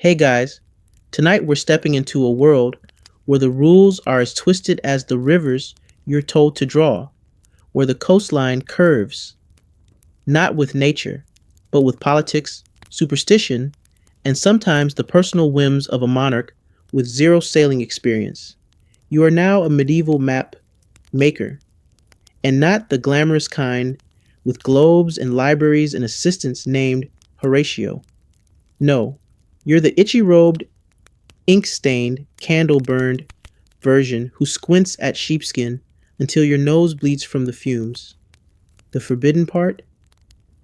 Hey guys, tonight we're stepping into a world where the rules are as twisted as the rivers you're told to draw, where the coastline curves, not with nature, but with politics, superstition, and sometimes the personal whims of a monarch with zero sailing experience. You are now a medieval map maker, and not the glamorous kind with globes and libraries and assistants named Horatio. No, you're the itchy robed, ink stained, candle burned version who squints at sheepskin until your nose bleeds from the fumes. The forbidden part?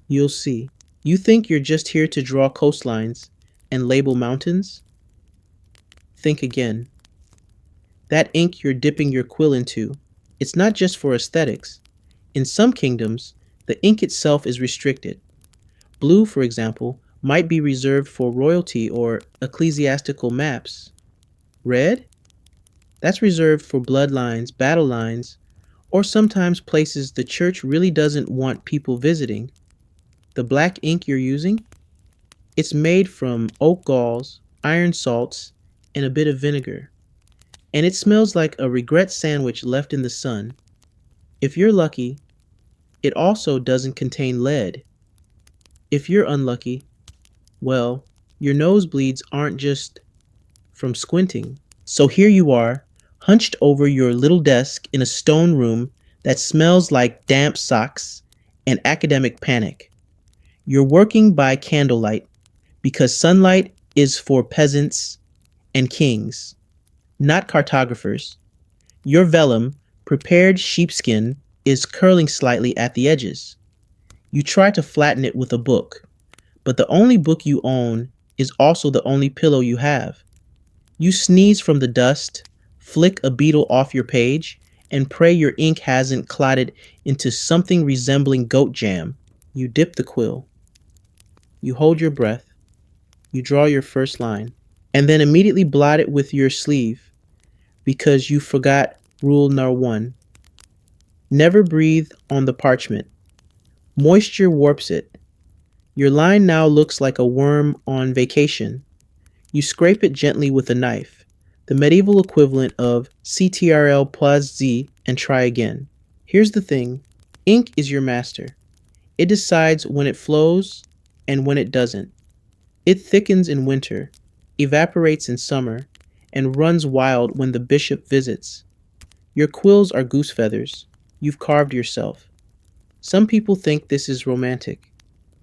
You'll see. You think you're just here to draw coastlines and label mountains? Think again. That ink you're dipping your quill into, it's not just for aesthetics. In some kingdoms, the ink itself is restricted. Blue, for example, might be reserved for royalty or ecclesiastical maps. Red? That's reserved for bloodlines, battle lines, or sometimes places the church really doesn't want people visiting. The black ink you're using? It's made from oak galls, iron salts, and a bit of vinegar. And it smells like a regret sandwich left in the sun. If you're lucky, it also doesn't contain lead. If you're unlucky, well, your nosebleeds aren't just from squinting. So here you are, hunched over your little desk in a stone room that smells like damp socks and academic panic. You're working by candlelight because sunlight is for peasants and kings, not cartographers. Your vellum, prepared sheepskin, is curling slightly at the edges. You try to flatten it with a book, but the only book you own is also the only pillow you have. You sneeze from the dust, flick a beetle off your page, and pray your ink hasn't clotted into something resembling goat jam. You dip the quill. You hold your breath. You draw your first line, and then immediately blot it with your sleeve because you forgot rule number one. Never breathe on the parchment. Moisture warps it. Your line now looks like a worm on vacation. You scrape it gently with a knife, the medieval equivalent of CTRL plus Z, and try again. Here's the thing, ink is your master. It decides when it flows and when it doesn't. It thickens in winter, evaporates in summer, and runs wild when the bishop visits. Your quills are goose feathers. You've carved yourself. Some people think this is romantic.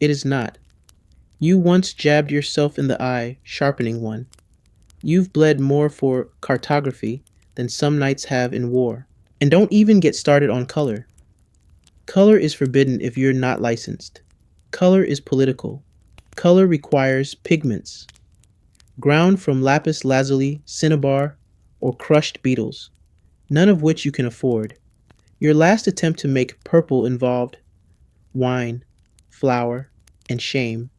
It is not. You once jabbed yourself in the eye, sharpening one. You've bled more for cartography than some knights have in war. And don't even get started on color. Color is forbidden if you're not licensed. Color is political. Color requires pigments, ground from lapis lazuli, cinnabar, or crushed beetles, none of which you can afford. Your last attempt to make purple involved wine, flour, and shame.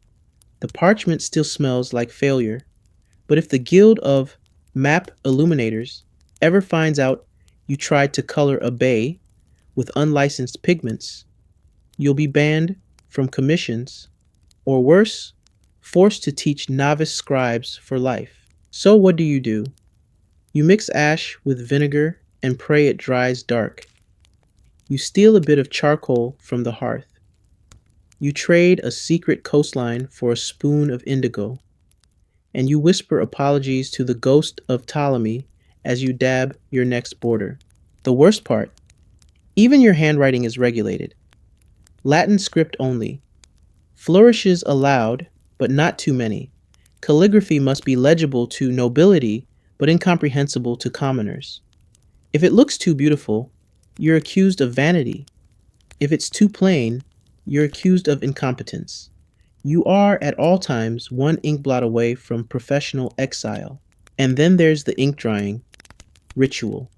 The parchment still smells like failure, but if the Guild of Map Illuminators ever finds out you tried to color a bay with unlicensed pigments, you'll be banned from commissions, or worse, forced to teach novice scribes for life. So what do? You mix ash with vinegar and pray it dries dark. You steal a bit of charcoal from the hearth. You trade a secret coastline for a spoon of indigo, and you whisper apologies to the ghost of Ptolemy as you dab your next border. The worst part, even your handwriting is regulated. Latin script only. Flourishes allowed, but not too many. Calligraphy must be legible to nobility, but incomprehensible to commoners. If it looks too beautiful, you're accused of vanity. If it's too plain, you're accused of incompetence. You are at all times one ink blot away from professional exile. And then there's the ink drying ritual.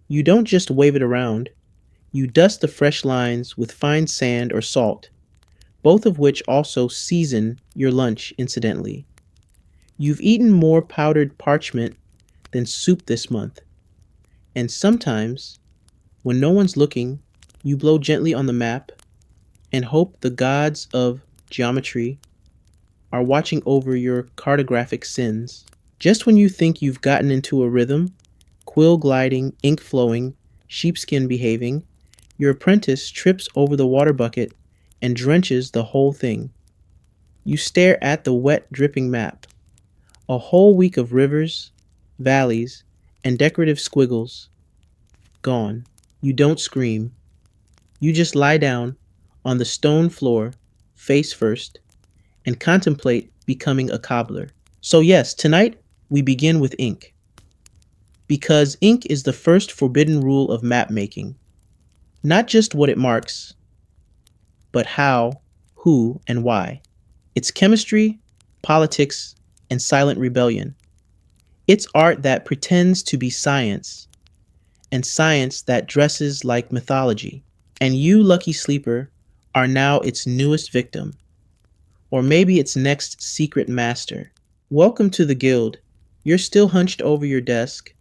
You don't just wave it around, you dust the fresh lines with fine sand or salt, both of which also season your lunch, incidentally. You've eaten more powdered parchment than soup this month. And sometimes, when no one's looking, you blow gently on the map and hope the gods of geometry are watching over your cartographic sins. Just when you think you've gotten into a rhythm, quill gliding, ink flowing, sheepskin behaving, your apprentice trips over the water bucket and drenches the whole thing. You stare at the wet, dripping map. A whole week of rivers, valleys, and decorative squiggles. Gone. You don't scream. You just lie down on the stone floor, face first, and contemplate becoming a cobbler. So, yes, tonight we begin with ink. Because ink is the first forbidden rule of map making. Not just what it marks, but how, who, and why. It's chemistry, politics, and silent rebellion. It's art that pretends to be science, and science that dresses like mythology. And you, lucky sleeper, are now its newest victim, or maybe its next secret master. Welcome to the guild. You're still hunched over your desk,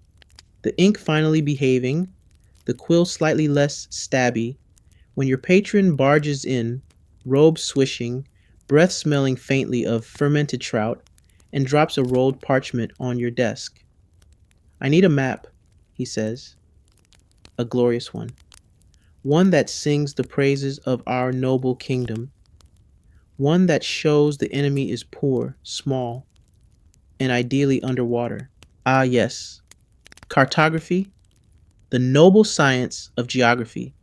the ink finally behaving, the quill slightly less stabby, when your patron barges in, robe swishing, breath smelling faintly of fermented trout, and drops a rolled parchment on your desk. I need a map, he says. A glorious one. One that sings the praises of our noble kingdom. One that shows the enemy is poor, small, and ideally underwater. Ah, yes. Cartography, the noble science of geography,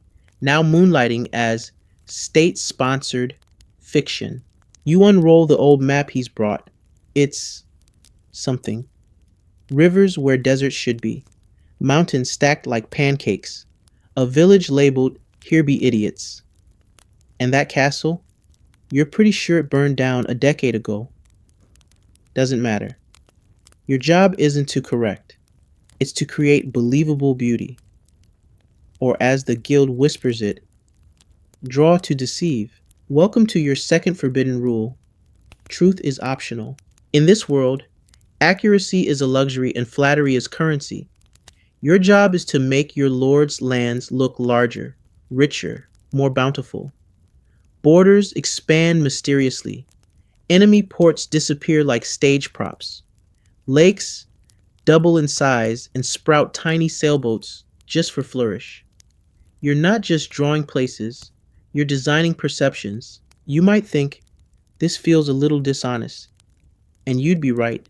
now moonlighting as state-sponsored fiction. You unroll the old map he's brought. It's something. Rivers where deserts should be. Mountains stacked like pancakes. A village labeled, "Here be idiots." And that castle? You're pretty sure it burned down a decade ago. Doesn't matter. Your job isn't to correct. It's to create believable beauty. Or as the guild whispers it, draw to deceive. Welcome to your second forbidden rule. Truth is optional. In this world, accuracy is a luxury and flattery is currency. Your job is to make your lord's lands look larger, richer, more bountiful. Borders expand mysteriously. Enemy ports disappear like stage props. Lakes double in size and sprout tiny sailboats just for flourish. You're not just drawing places, you're designing perceptions. You might think, this feels a little dishonest, and you'd be right.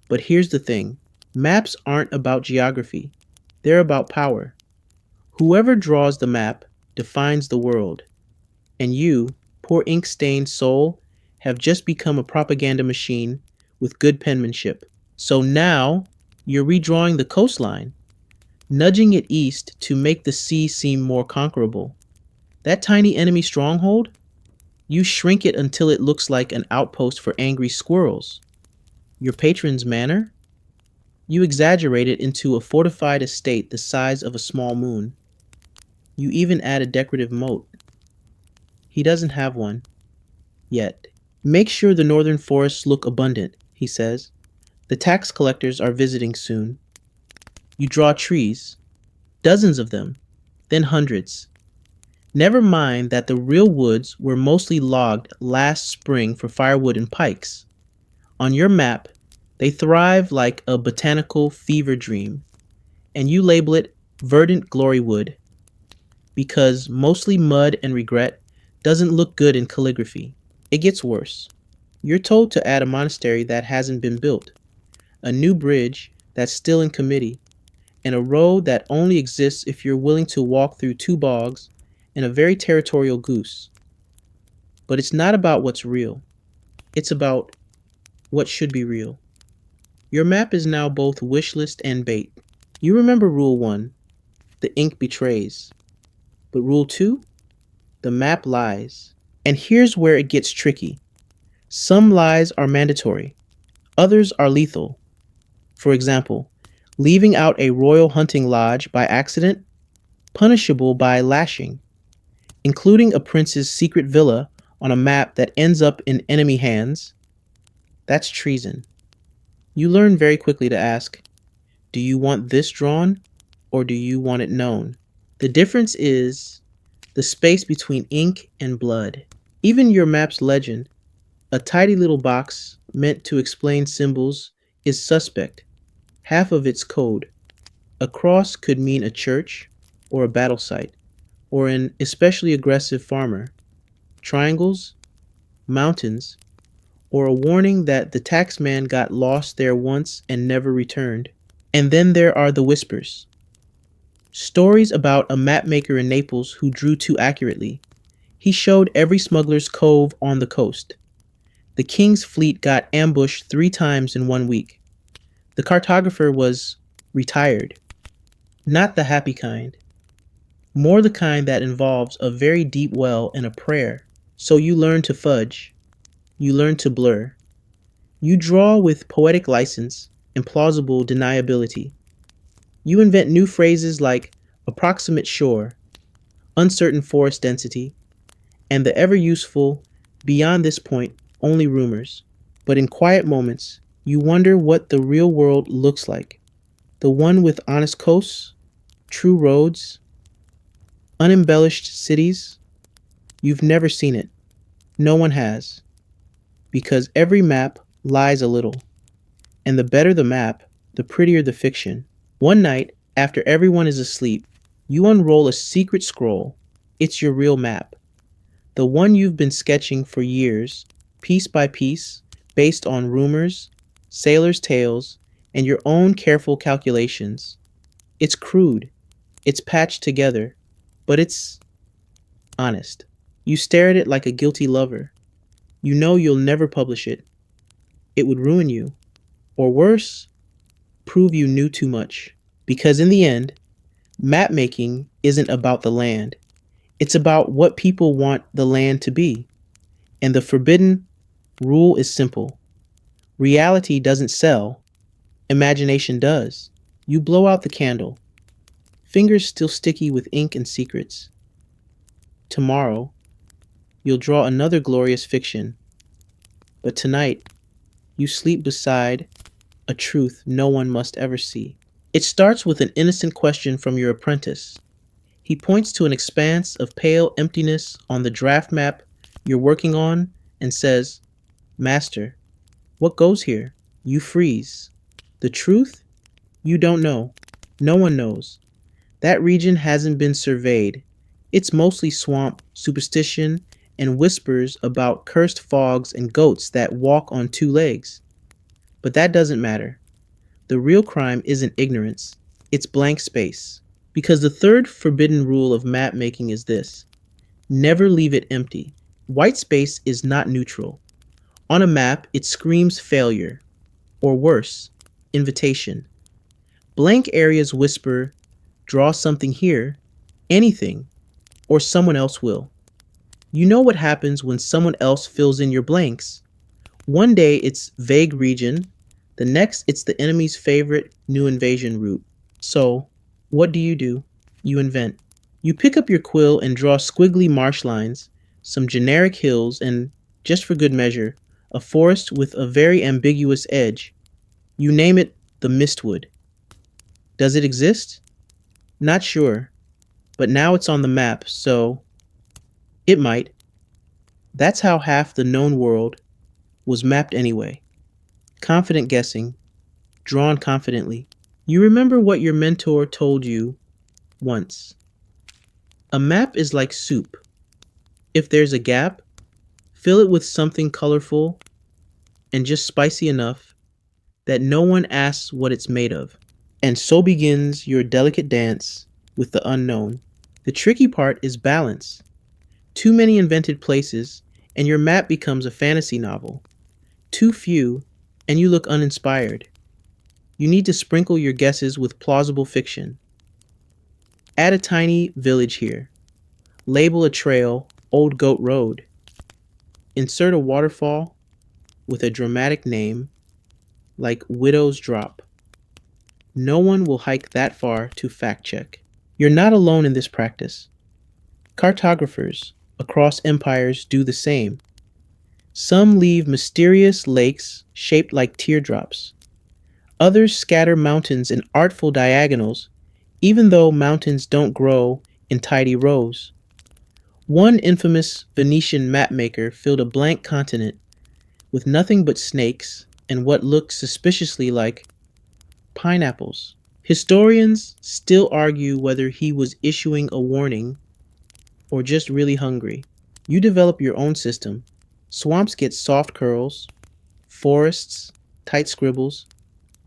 But here's the thing. Maps aren't about geography. They're about power. Whoever draws the map defines the world. And you, poor ink-stained soul, have just become a propaganda machine with good penmanship. So now, you're redrawing the coastline, nudging it east to make the sea seem more conquerable. That tiny enemy stronghold? You shrink it until it looks like an outpost for angry squirrels. Your patron's manor? You exaggerate it into a fortified estate the size of a small moon. You even add a decorative moat. He doesn't have one. Yet. Make sure the northern forests look abundant, he says. The tax collectors are visiting soon. You draw trees. Dozens of them. Then hundreds. Never mind that the real woods were mostly logged last spring for firewood and pikes. On your map, they thrive like a botanical fever dream, and you label it verdant glory wood, because mostly mud and regret doesn't look good in calligraphy. It gets worse. You're told to add a monastery that hasn't been built, a new bridge that's still in committee, and a road that only exists if you're willing to walk through two bogs and a very territorial goose. But it's not about what's real. It's about what should be real. Your map is now both wish list and bait. You remember Rule 1, the ink betrays. But Rule 2, the map lies. And here's where it gets tricky. Some lies are mandatory. Others are lethal. For example, leaving out a royal hunting lodge by accident, punishable by lashing. Including a prince's secret villa on a map that ends up in enemy hands, that's treason. You learn very quickly to ask, do you want this drawn or do you want it known? The difference is the space between ink and blood. Even your map's legend, A tidy little box meant to explain symbols is suspect, half of its code. A cross could mean a church or a battle site, or an especially aggressive farmer. Triangles, mountains, or a warning that the taxman got lost there once and never returned. And then there are the whispers. Stories about a mapmaker in Naples who drew too accurately. He showed every smuggler's cove on the coast. The king's fleet got ambushed 3 times in one week. The cartographer was retired. Not the happy kind. More the kind that involves a very deep well and a prayer. So you learn to fudge. You learn to blur. You draw with poetic license and plausible deniability. You invent new phrases like approximate shore, uncertain forest density, and the ever useful, beyond this point, only rumors. But in quiet moments, you wonder what the real world looks like. The one with honest coasts, true roads, unembellished cities. You've never seen it. No one has. Because every map lies a little. And the better the map, the prettier the fiction. One night, after everyone is asleep, you unroll a secret scroll. It's your real map. The one you've been sketching for years, piece by piece, based on rumors, sailors' tales, and your own careful calculations. It's crude. It's patched together. But it's honest. You stare at it like a guilty lover. You know you'll never publish it. It would ruin you. Or worse, prove you knew too much. Because in the end, map making isn't about the land. It's about what people want the land to be. And the forbidden rule is simple. Reality doesn't sell. Imagination does. You blow out the candle. Fingers still sticky with ink and secrets. Tomorrow, you'll draw another glorious fiction. But tonight, you sleep beside a truth no one must ever see. It starts with an innocent question from your apprentice. He points to an expanse of pale emptiness on the draft map you're working on and says, "Master, what goes here?" You freeze. The truth? You don't know. No one knows. That region hasn't been surveyed. It's mostly swamp, superstition, and whispers about cursed fogs and goats that walk on 2 legs. But that doesn't matter. The real crime isn't ignorance, it's blank space. Because the third forbidden rule of map making is this: never leave it empty. White space is not neutral. On a map, it screams failure, or worse, invitation. Blank areas whisper, draw something here, anything, or someone else will. You know what happens when someone else fills in your blanks. One day it's vague region, the next it's the enemy's favorite new invasion route. So, what do? You invent. You pick up your quill and draw squiggly marsh lines, some generic hills, and, just for good measure, a forest with a very ambiguous edge. You name it the Mistwood. Does it exist? Not sure, but now it's on the map, so it might. That's how half the known world was mapped anyway. Confident guessing, drawn confidently. You remember what your mentor told you once. A map is like soup. If there's a gap, fill it with something colorful and just spicy enough that no one asks what it's made of. And so begins your delicate dance with the unknown. The tricky part is balance. Too many invented places, and your map becomes a fantasy novel. Too few, and you look uninspired. You need to sprinkle your guesses with plausible fiction. Add a tiny village here. Label a trail Old Goat Road. Insert a waterfall with a dramatic name like Widow's Drop. No one will hike that far to fact check. You're not alone in this practice. Cartographers across empires do the same. Some leave mysterious lakes shaped like teardrops. Others scatter mountains in artful diagonals, even though mountains don't grow in tidy rows. One infamous Venetian mapmaker filled a blank continent with nothing but snakes and what looked suspiciously like pineapples. Historians still argue whether he was issuing a warning or just really hungry. You develop your own system. Swamps get soft curls, forests, tight scribbles,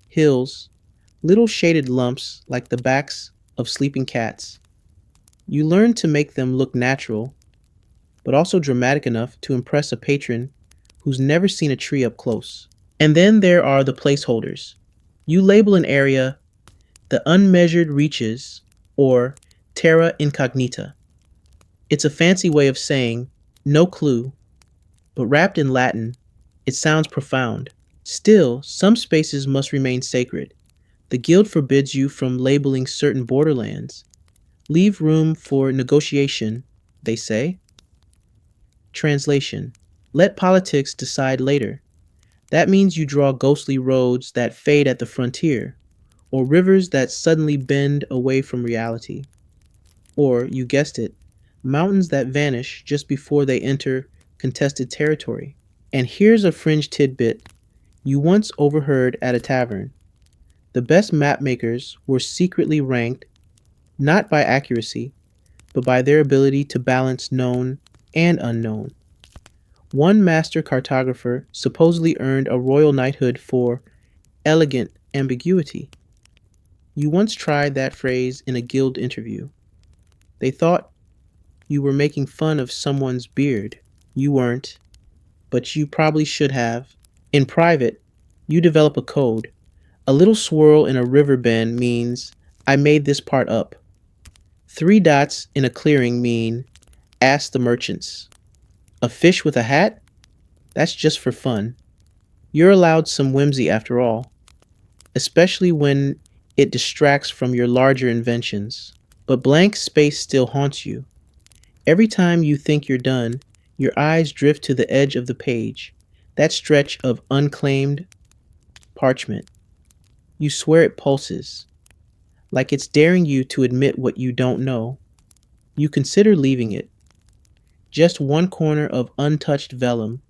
hills, little shaded lumps like the backs of sleeping cats. You learn to make them look natural, but also dramatic enough to impress a patron who's never seen a tree up close. And then there are the placeholders. You label an area the unmeasured reaches or terra incognita. It's a fancy way of saying no clue, but wrapped in Latin, it sounds profound. Still, some spaces must remain sacred. The Guild forbids you from labeling certain borderlands. Leave room for negotiation, they say. Translation: let politics decide later. That means you draw ghostly roads that fade at the frontier, or rivers that suddenly bend away from reality. Or, you guessed it, mountains that vanish just before they enter contested territory. And here's a fringe tidbit you once overheard at a tavern. The best map makers were secretly ranked not by accuracy, but by their ability to balance known and unknown. One master cartographer supposedly earned a royal knighthood for elegant ambiguity. You once tried that phrase in a guild interview. They thought you were making fun of someone's beard. You weren't, but you probably should have. In private, you develop a code. A little swirl in a river bend means I made this part up. 3 dots in a clearing mean ask the merchants. A fish with a hat? That's just for fun. You're allowed some whimsy after all, especially when it distracts from your larger inventions. But blank space still haunts you. Every time you think you're done, your eyes drift to the edge of the page, that stretch of unclaimed parchment. You swear it pulses, like it's daring you to admit what you don't know. You consider leaving it. Just one corner of untouched vellum,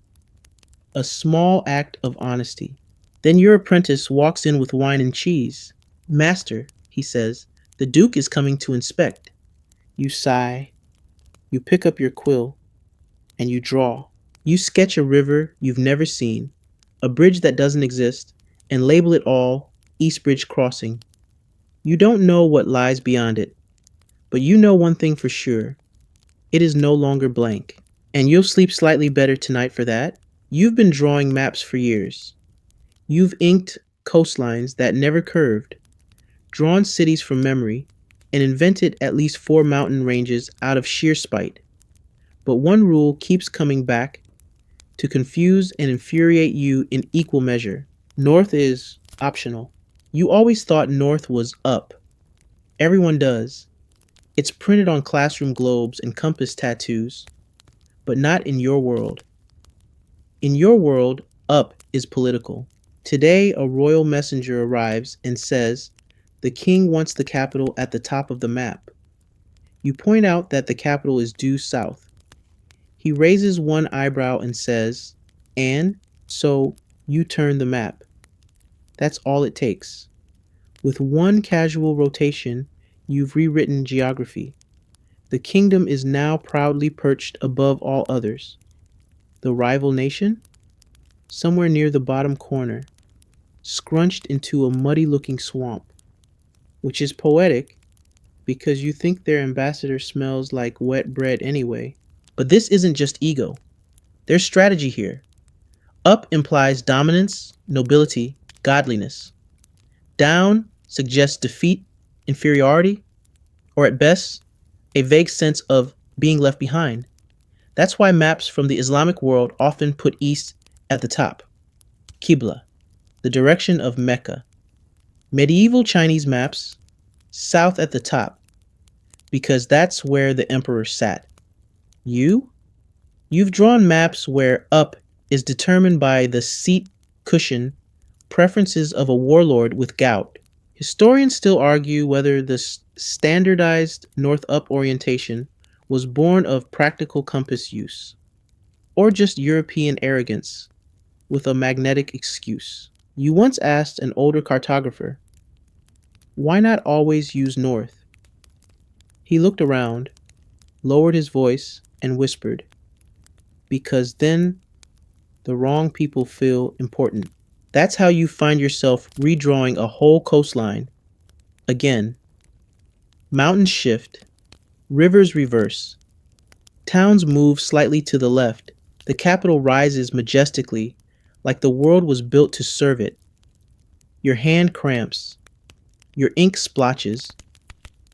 a small act of honesty. Then your apprentice walks in with wine and cheese. Master, he says, the Duke is coming to inspect. You sigh. You pick up your quill, and you draw. You sketch a river you've never seen, a bridge that doesn't exist, and label it all Eastbridge Crossing. You don't know what lies beyond it, but you know one thing for sure. It is no longer blank. And you'll sleep slightly better tonight for that. You've been drawing maps for years. You've inked coastlines that never curved, drawn cities from memory, and invented at least 4 mountain ranges out of sheer spite. But one rule keeps coming back to confuse and infuriate you in equal measure. North is optional. You always thought north was up. Everyone does. It's printed on classroom globes and compass tattoos. But not in your world. In your world, up is political. Today, a royal messenger arrives and says, the king wants the capital at the top of the map. You point out that the capital is due south. He raises one eyebrow and says, and so you turn the map. That's all it takes. With one casual rotation, you've rewritten geography. The kingdom is now proudly perched above all others. The rival nation? Somewhere near the bottom corner, scrunched into a muddy-looking swamp, which is poetic because you think their ambassador smells like wet bread anyway. But this isn't just ego. There's strategy here. Up implies dominance, nobility, godliness. Down suggests defeat, inferiority, or at best, a vague sense of being left behind. That's why maps from the Islamic world often put east at the top. Qibla, the direction of Mecca. Medieval Chinese maps, south at the top, because that's where the emperor sat. You've drawn maps where up is determined by the seat cushion preferences of a warlord with gout. Historians still argue whether the standardized north-up orientation was born of practical compass use, or just European arrogance. with a magnetic excuse. You once asked an older cartographer, why not always use north? He looked around, lowered his voice, and whispered, because then the wrong people feel important. That's how you find yourself redrawing a whole coastline. Again, mountains shift, rivers reverse, towns move slightly to the left, the capital rises majestically, like the world was built to serve it. Your hand cramps, your ink splotches,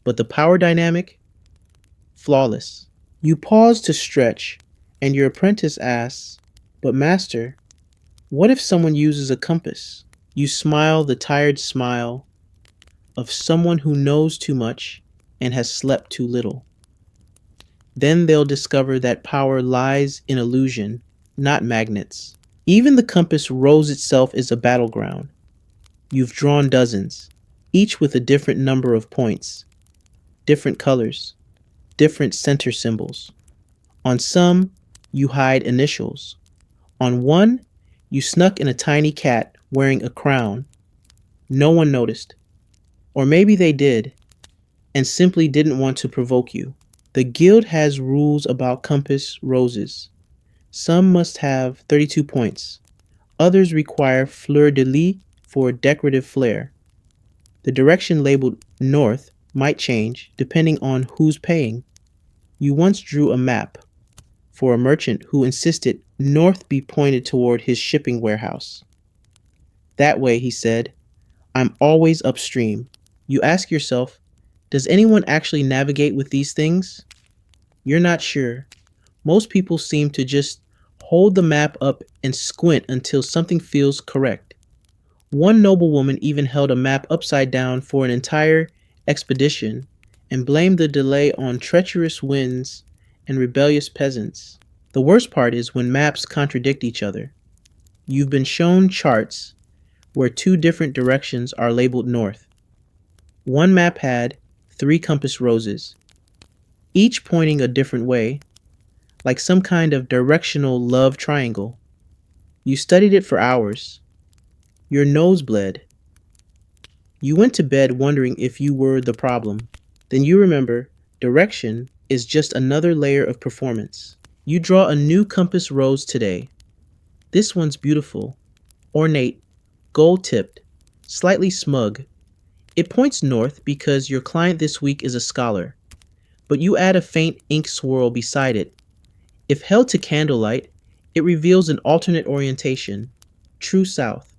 but the power dynamic? Flawless. You pause to stretch, and your apprentice asks, but master, what if someone uses a compass? You smile the tired smile of someone who knows too much and has slept too little. Then they'll discover that power lies in illusion, not magnets. Even the compass rose itself is a battleground. You've drawn dozens, each with a different number of points, different colors, different center symbols. On some, you hide initials. On one, you snuck in a tiny cat wearing a crown. No one noticed. Or maybe they did, and simply didn't want to provoke you. The guild has rules about compass roses. Some must have 32 points. Others require fleur-de-lis for decorative flair. The direction labeled north might change depending on who's paying. You once drew a map for a merchant who insisted north be pointed toward his shipping warehouse. That way, he said, I'm always upstream. You ask yourself, does anyone actually navigate with these things? You're not sure. Most people seem to just hold the map up and squint until something feels correct. One noblewoman even held a map upside down for an entire expedition and blamed the delay on treacherous winds and rebellious peasants. The worst part is when maps contradict each other. You've been shown charts where two different directions are labeled north. One map had 3 compass roses, each pointing a different way, like some kind of directional love triangle. You studied it for hours. Your nose bled. You went to bed wondering if you were the problem. Then you remember, direction is just another layer of performance. You draw a new compass rose today. This one's beautiful, ornate, gold-tipped, slightly smug. It points north because your client this week is a scholar, but you add a faint ink swirl beside it. If held to candlelight, it reveals an alternate orientation, true south.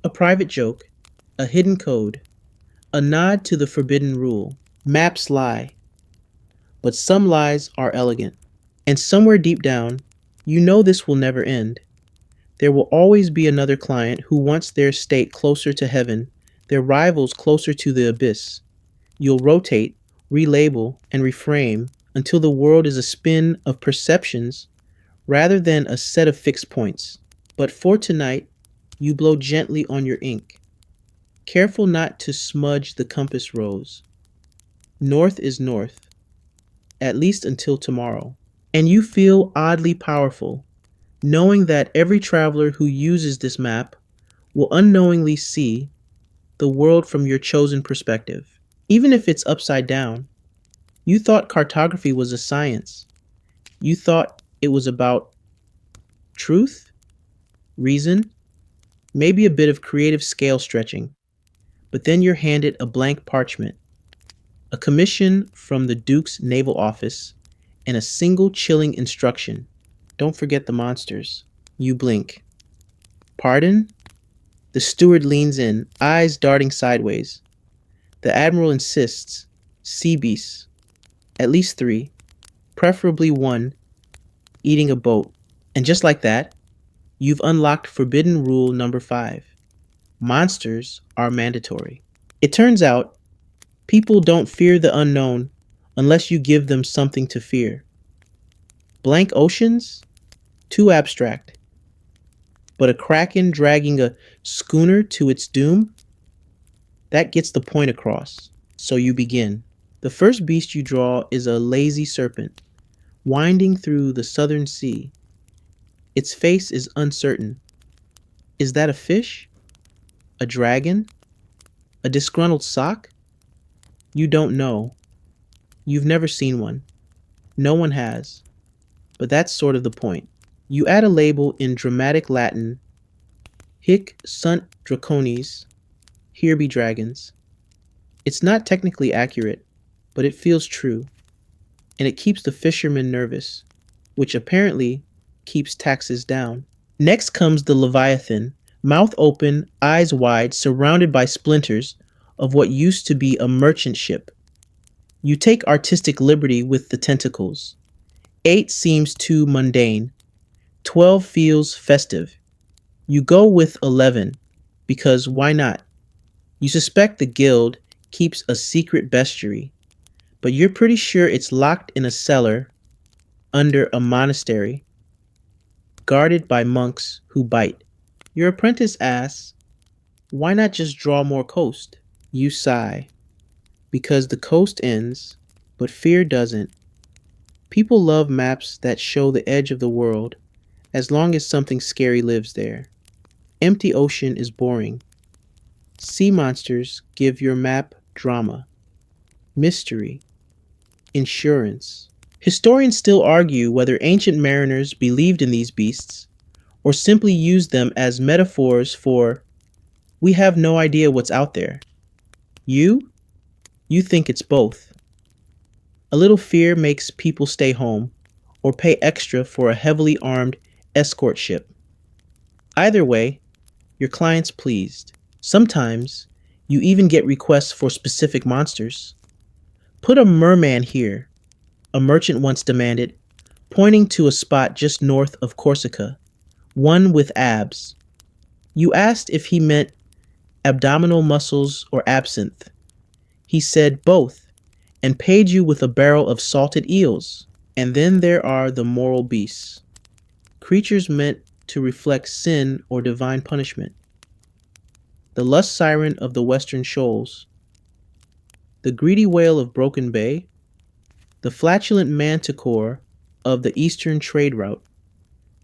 A private joke, a hidden code, a nod to the forbidden rule. Maps lie, but some lies are elegant. And somewhere deep down, you know this will never end. There will always be another client who wants their state closer to heaven, their rivals closer to the abyss. You'll rotate, relabel, and reframe until the world is a spin of perceptions rather than a set of fixed points. But for tonight, you blow gently on your ink, careful not to smudge the compass rose. North is north, at least until tomorrow. And you feel oddly powerful, knowing that every traveler who uses this map will unknowingly see the world from your chosen perspective, even if it's upside down. You thought cartography was a science. You thought it was about truth, reason, maybe a bit of creative scale stretching. But then you're handed a blank parchment, a commission from the Duke's naval office, and a single chilling instruction. Don't forget the monsters. You blink. Pardon? The steward leans in, eyes darting sideways. The admiral insists. Sea beasts. At least 3. Preferably 1. Eating a boat. And just like that, you've unlocked forbidden rule number 5. Monsters are mandatory. It turns out, people don't fear the unknown unless you give them something to fear. Blank oceans? Too abstract. But a kraken dragging a schooner to its doom? That gets the point across. So you begin. The first beast you draw is a lazy serpent, winding through the southern sea. Its face is uncertain, Is that a fish? A dragon? A disgruntled sock? You don't know. You've never seen one. No one has. But that's sort of the point. You add a label in dramatic Latin, Hic sunt dracones, here be dragons. It's not technically accurate, but it feels true, and it keeps the fishermen nervous, which apparently keeps taxes down. Next comes the Leviathan, mouth open, eyes wide, surrounded by splinters of what used to be a merchant ship. You take artistic liberty with the tentacles. 8 seems too mundane. 12 feels festive. You go with 11, because why not? You suspect the guild keeps a secret bestiary, but you're pretty sure it's locked in a cellar under a monastery, guarded by monks who bite. Your apprentice asks, why not just draw more coast? You sigh, because the coast ends, but fear doesn't. People love maps that show the edge of the world, as long as something scary lives there. Empty ocean is boring. Sea monsters give your map drama, mystery, insurance. Historians still argue whether ancient mariners believed in these beasts or simply used them as metaphors for, we have no idea what's out there. You? You think it's both. A little fear makes people stay home or pay extra for a heavily armed escort ship. Either way, your client's pleased. Sometimes, you even get requests for specific monsters. Put a merman here, a merchant once demanded, pointing to a spot just north of Corsica, one with abs. You asked if he meant abdominal muscles or absinthe. He said both, and paid you with a barrel of salted eels. And then there are the moral beasts, creatures meant to reflect sin or divine punishment. The lust siren of the western shoals, the greedy whale of Broken Bay, the flatulent manticore of the eastern trade route,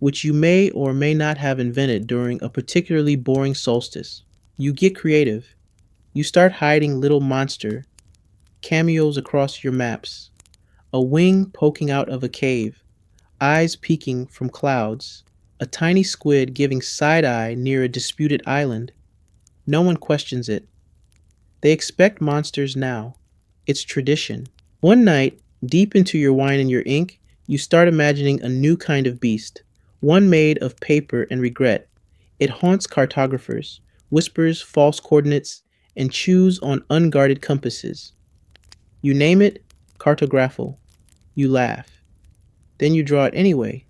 which you may or may not have invented during a particularly boring solstice. You get creative. You start hiding little monster cameos across your maps, a wing poking out of a cave, eyes peeking from clouds, a tiny squid giving side-eye near a disputed island. No one questions it. They expect monsters now. It's tradition. One night, deep into your wine and your ink, you start imagining a new kind of beast, one made of paper and regret. It haunts cartographers, whispers false coordinates, and chews on unguarded compasses. You name it, cartographal. You laugh. Then you draw it anyway,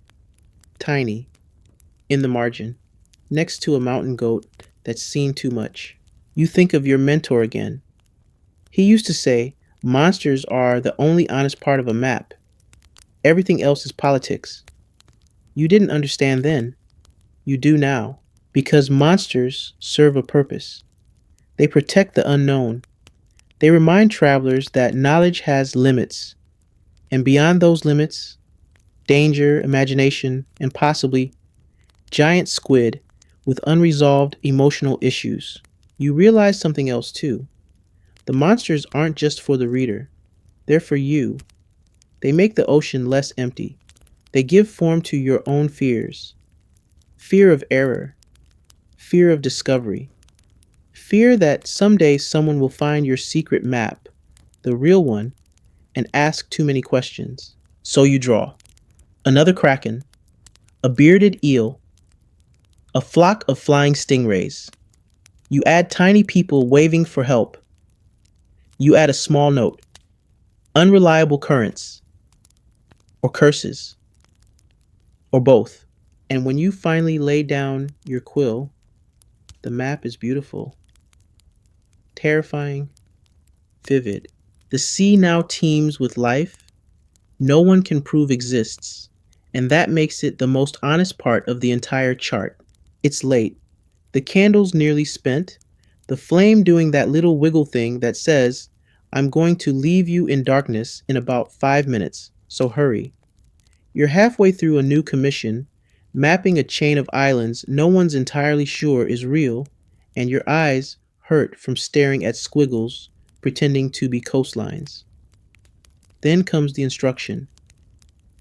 tiny, in the margin, next to a mountain goat that's seen too much. You think of your mentor again. He used to say, monsters are the only honest part of a map. Everything else is politics. You didn't understand then. You do now. Because monsters serve a purpose. They protect the unknown. They remind travelers that knowledge has limits. And beyond those limits, danger, imagination, and possibly giant squid with unresolved emotional issues. You realize something else too. The monsters aren't just for the reader. They're for you. They make the ocean less empty. They give form to your own fears. Fear of error. Fear of discovery. Fear that someday someone will find your secret map, the real one, and ask too many questions. So you draw. Another kraken. A bearded eel. A flock of flying stingrays. You add tiny people waving for help. You add a small note. Unreliable currents. Or curses. Or both. And when you finally lay down your quill, the map is beautiful, terrifying, vivid. The sea now teems with life no one can prove exists, and that makes it the most honest part of the entire chart. It's late. The candle's nearly spent, the flame doing that little wiggle thing that says, I'm going to leave you in darkness in about 5 minutes, so hurry. You're halfway through a new commission mapping a chain of islands no one's entirely sure is real, and your eyes hurt from staring at squiggles pretending to be coastlines. Then comes the instruction.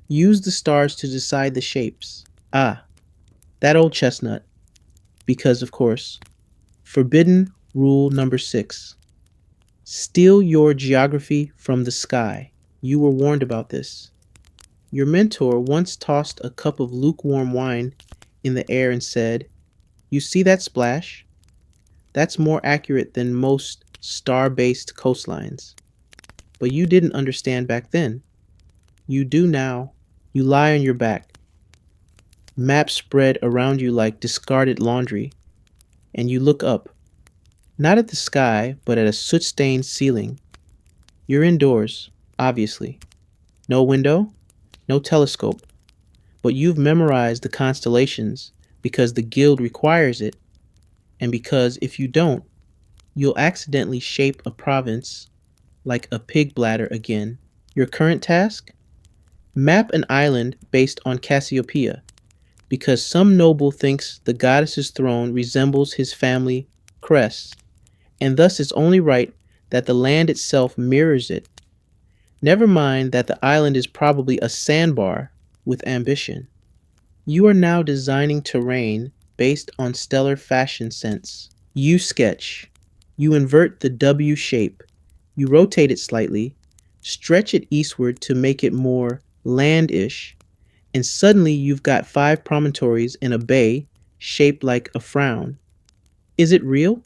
Use the stars to decide the shapes. Ah, that old chestnut. Because, of course, forbidden rule number 6. Steal your geography from the sky. You were warned about this. Your mentor once tossed a cup of lukewarm wine in the air and said, "You see that splash? That's more accurate than most star-based coastlines." But you didn't understand back then. You do now. You lie on your back, maps spread around you like discarded laundry, and you look up, not at the sky, but at a soot-stained ceiling. You're indoors, obviously. No window, no telescope, but you've memorized the constellations because the guild requires it, and because if you don't, you'll accidentally shape a province like a pig bladder again. Your current task? Map an island based on Cassiopeia, because some noble thinks the goddess's throne resembles his family crest, and thus it's only right that the land itself mirrors it. Never mind that the island is probably a sandbar with ambition. You are now designing terrain based on stellar fashion sense. You sketch. You invert the W shape. You rotate it slightly, stretch it eastward to make it more landish, and suddenly you've got 5 promontories in a bay shaped like a frown. Is it real?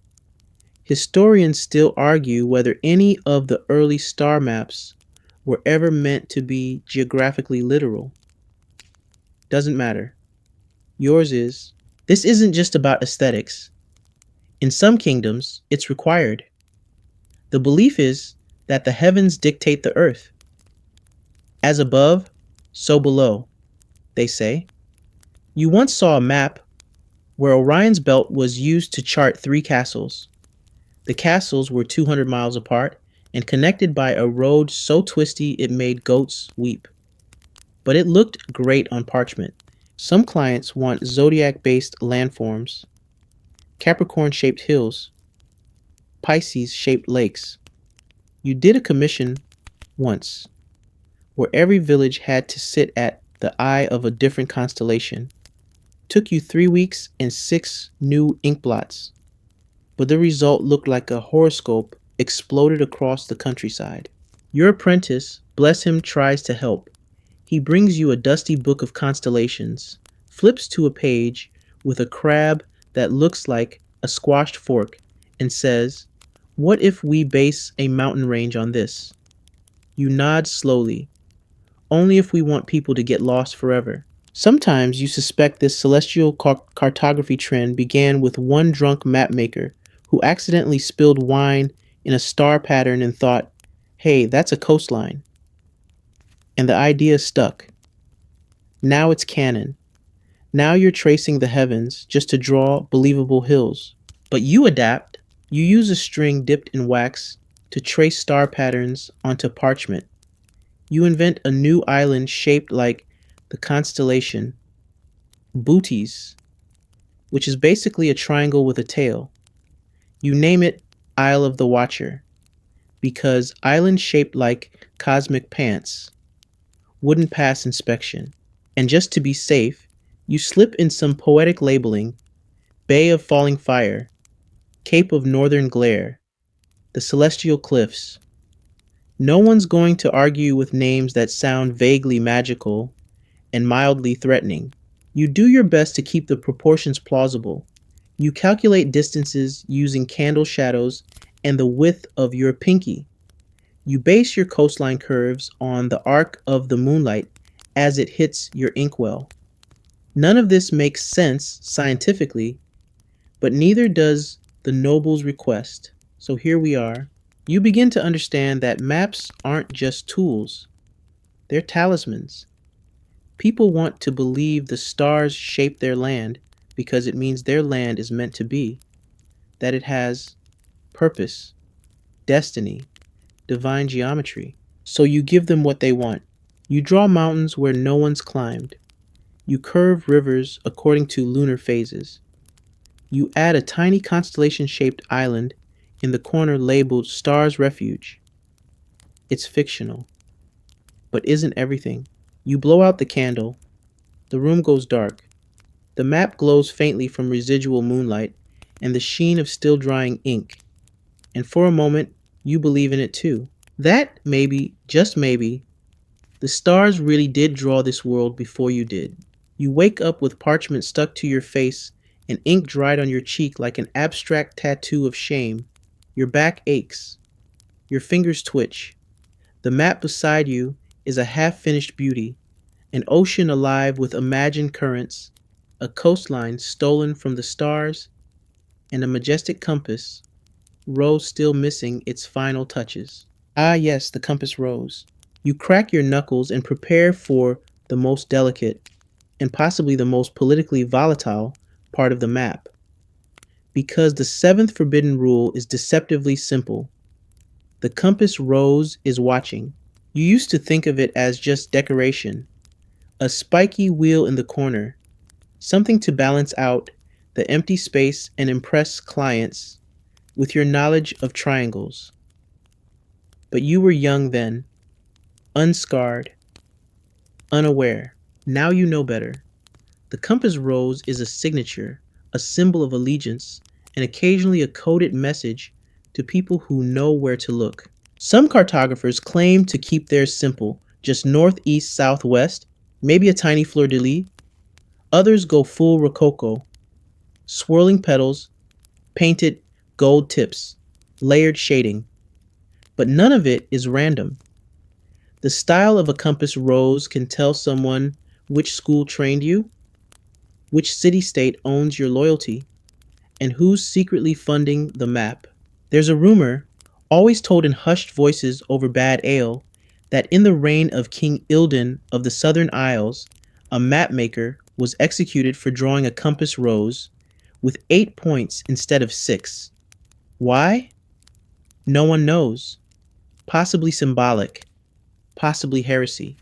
Historians still argue whether any of the early star maps were ever meant to be geographically literal. Doesn't matter. Yours is. This isn't just about aesthetics. In some kingdoms, it's required. The belief is that the heavens dictate the earth. As above, so below, they say. You once saw a map where Orion's belt was used to chart 3 castles. The castles were 200 miles apart and connected by a road so twisty it made goats weep. But it looked great on parchment. Some clients want zodiac-based landforms, Capricorn-shaped hills, Pisces-shaped lakes. You did a commission once where every village had to sit at the eye of a different constellation. Took you 3 weeks and 6 new ink blots, but the result looked like a horoscope exploded across the countryside. Your apprentice, bless him, tries to help. He brings you a dusty book of constellations, flips to a page with a crab that looks like a squashed fork, and says, "What if we base a mountain range on this?" You nod slowly. "Only if we want people to get lost forever." Sometimes you suspect this celestial cartography trend began with one drunk mapmaker who accidentally spilled wine in a star pattern and thought, "Hey, that's a coastline." And the idea stuck. Now it's canon. Now you're tracing the heavens just to draw believable hills. But you adapt. You use a string dipped in wax to trace star patterns onto parchment. You invent a new island shaped like the constellation Bootes, which is basically a triangle with a tail. You name it Isle of the Watcher, because island shaped like cosmic pants wouldn't pass inspection. And just to be safe, you slip in some poetic labeling: Bay of Falling Fire, Cape of Northern Glare, the Celestial Cliffs. No one's going to argue with names that sound vaguely magical and mildly threatening. You do your best to keep the proportions plausible. You calculate distances using candle shadows and the width of your pinky. You base your coastline curves on the arc of the moonlight as it hits your inkwell. None of this makes sense scientifically, but neither does the noble's request. So here we are. You begin to understand that maps aren't just tools, they're talismans. People want to believe the stars shape their land because it means their land is meant to be, that it has purpose, destiny, divine geometry. So you give them what they want. You draw mountains where no one's climbed. You curve rivers according to lunar phases. You add a tiny constellation shaped island in the corner labeled Star's Refuge. It's fictional, but isn't everything. You blow out the candle. The room goes dark. The map glows faintly from residual moonlight and the sheen of still drying ink. And for a moment, you believe in it too. That maybe, just maybe, the stars really did draw this world before you did. You wake up with parchment stuck to your face and ink dried on your cheek like an abstract tattoo of shame. Your back aches. Your fingers twitch. The map beside you is a half finished beauty, an ocean alive with imagined currents, a coastline stolen from the stars, and a majestic compass, rose still missing its final touches. Ah, yes, the compass rose. You crack your knuckles and prepare for the most delicate, and possibly the most politically volatile, part of the map. Because the seventh forbidden rule is deceptively simple. The compass rose is watching. You used to think of it as just decoration, a spiky wheel in the corner, something to balance out the empty space and impress clients with your knowledge of triangles. But you were young then, unscarred, unaware. Now you know better. The compass rose is a signature, a symbol of allegiance, and occasionally a coded message to people who know where to look. Some cartographers claim to keep theirs simple, just northeast, southwest, maybe a tiny fleur de lis. Others go full rococo, swirling petals, painted gold tips, layered shading. But none of it is random. The style of a compass rose can tell someone which school trained you, which city-state owns your loyalty, and who's secretly funding the map. There's a rumor, always told in hushed voices over bad ale, that in the reign of King Ilden of the Southern Isles, a mapmaker was executed for drawing a compass rose with 8 points instead of 6. Why? No one knows. Possibly symbolic, possibly heresy,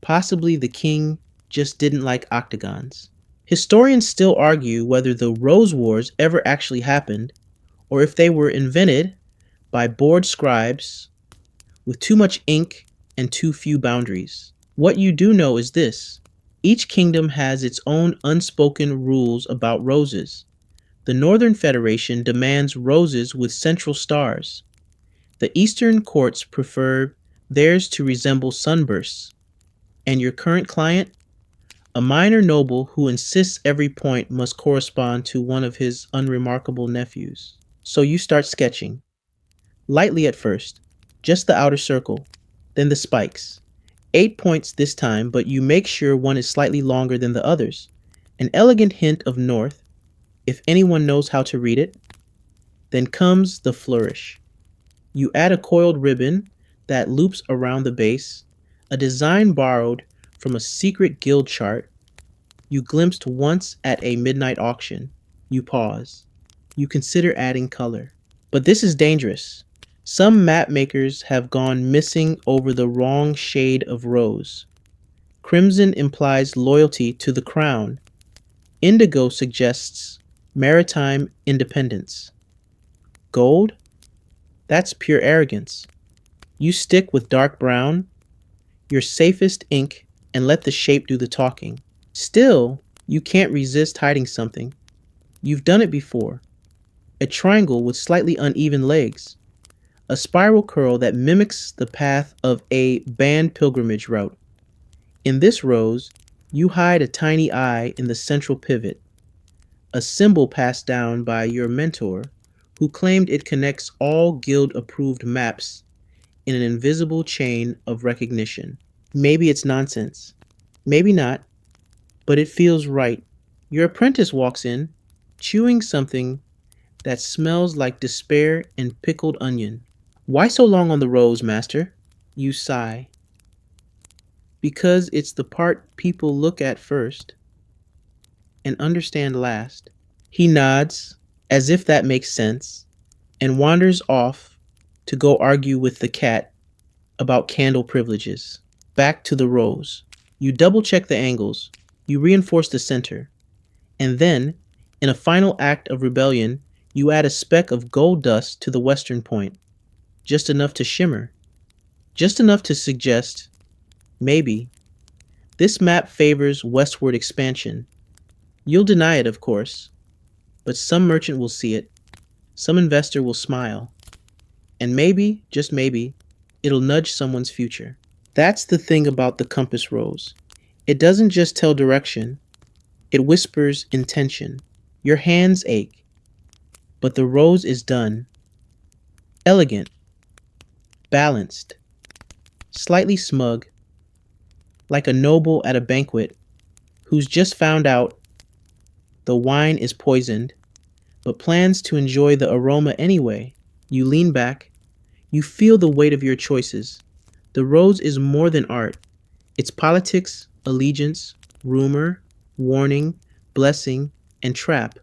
possibly the king just didn't like octagons. Historians still argue whether the Rose Wars ever actually happened, or if they were invented by bored scribes with too much ink and too few boundaries. What you do know is this: each kingdom has its own unspoken rules about roses. The Northern Federation demands roses with central stars. The Eastern courts prefer theirs to resemble sunbursts. And your current client? A minor noble who insists every point must correspond to one of his unremarkable nephews. So you start sketching. Lightly at first, just the outer circle, then the spikes. 8 points this time, but you make sure one is slightly longer than the others. An elegant hint of north, if anyone knows how to read it. Then comes the flourish. You add a coiled ribbon that loops around the base, a design borrowed from a secret guild chart you glimpsed once at a midnight auction. You pause. You consider adding color. But this is dangerous. Some map makers have gone missing over the wrong shade of rose. Crimson implies loyalty to the crown. Indigo suggests maritime independence. Gold? That's pure arrogance. You stick with dark brown, your safest ink, and let the shape do the talking. Still, you can't resist hiding something. You've done it before. A triangle with slightly uneven legs. A spiral curl that mimics the path of a band pilgrimage route. In this rose, you hide a tiny eye in the central pivot, a symbol passed down by your mentor, who claimed it connects all guild-approved maps in an invisible chain of recognition. Maybe it's nonsense. Maybe not. But it feels right. Your apprentice walks in, chewing something that smells like despair and pickled onion. Why so long on the rose, master? You sigh. Because it's the part people look at first and understand last. He nods, as if that makes sense, and wanders off to go argue with the cat about candle privileges. Back to the rose. You double check the angles. You reinforce the center. And then, in a final act of rebellion, you add a speck of gold dust to the western point, just enough to shimmer, just enough to suggest, maybe, this map favors westward expansion. You'll deny it, of course, but some merchant will see it, some investor will smile, and maybe, just maybe, it'll nudge someone's future. That's the thing about the compass rose. It doesn't just tell direction, it whispers intention. Your hands ache, but the rose is done. Elegant, balanced, slightly smug, like a noble at a banquet who's just found out the wine is poisoned, but plans to enjoy the aroma anyway. You lean back, you feel the weight of your choices. The rose is more than art. It's politics, allegiance, rumor, warning, blessing, and trap,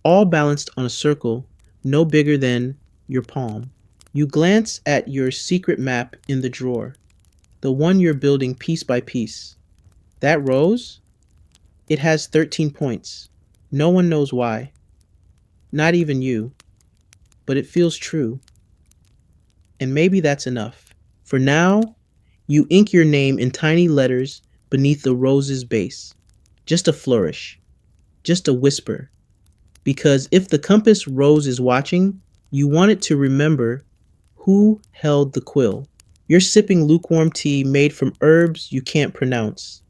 all balanced on a circle no bigger than your palm. You glance at your secret map in the drawer, the one you're building piece by piece. That rose? It has 13 points. No one knows why. Not even you. But it feels true. And maybe that's enough. For now, you ink your name in tiny letters beneath the rose's base. Just a flourish. Just a whisper. Because if the compass rose is watching, you want it to remember who held the quill. You're sipping lukewarm tea made from herbs you can't pronounce,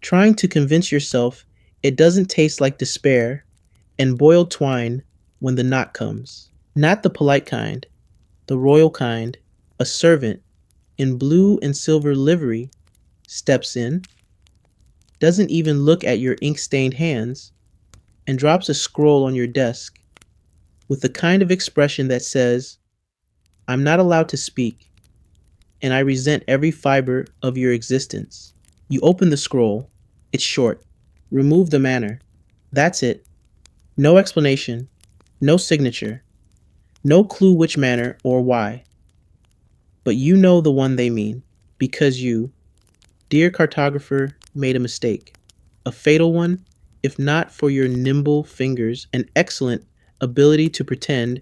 trying to convince yourself it doesn't taste like despair and boiled twine when the knock comes. Not the polite kind, the royal kind. A servant in blue and silver livery steps in, doesn't even look at your ink-stained hands, and drops a scroll on your desk with the kind of expression that says, I'm not allowed to speak, and I resent every fiber of your existence. You open the scroll. It's short. Remove the manner. That's it. No explanation. No signature. No clue which manner or why. But you know the one they mean, because you, dear cartographer, made a mistake. A fatal one, if not for your nimble fingers and excellent ability to pretend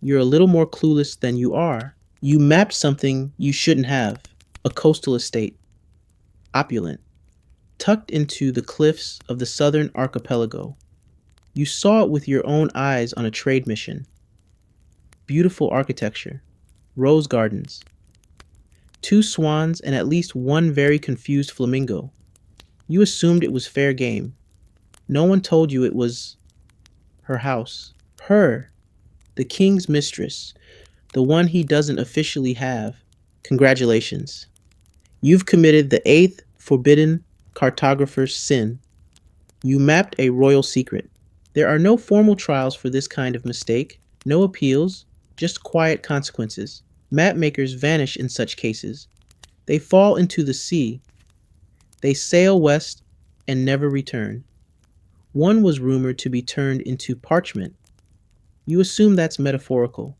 you're a little more clueless than you are. You mapped something you shouldn't have. A coastal estate. Opulent. Tucked into the cliffs of the southern archipelago. You saw it with your own eyes on a trade mission. Beautiful architecture. Rose gardens. 2 swans and at least 1 very confused flamingo. You assumed it was fair game. No one told you it was her house. Her, the king's mistress, the one he doesn't officially have. Congratulations. You've committed the 8th forbidden cartographer's sin. You mapped a royal secret. There are no formal trials for this kind of mistake, no appeals, just quiet consequences. Map makers vanish in such cases. They fall into the sea. They sail west and never return. One was rumored to be turned into parchment. You assume that's metaphorical,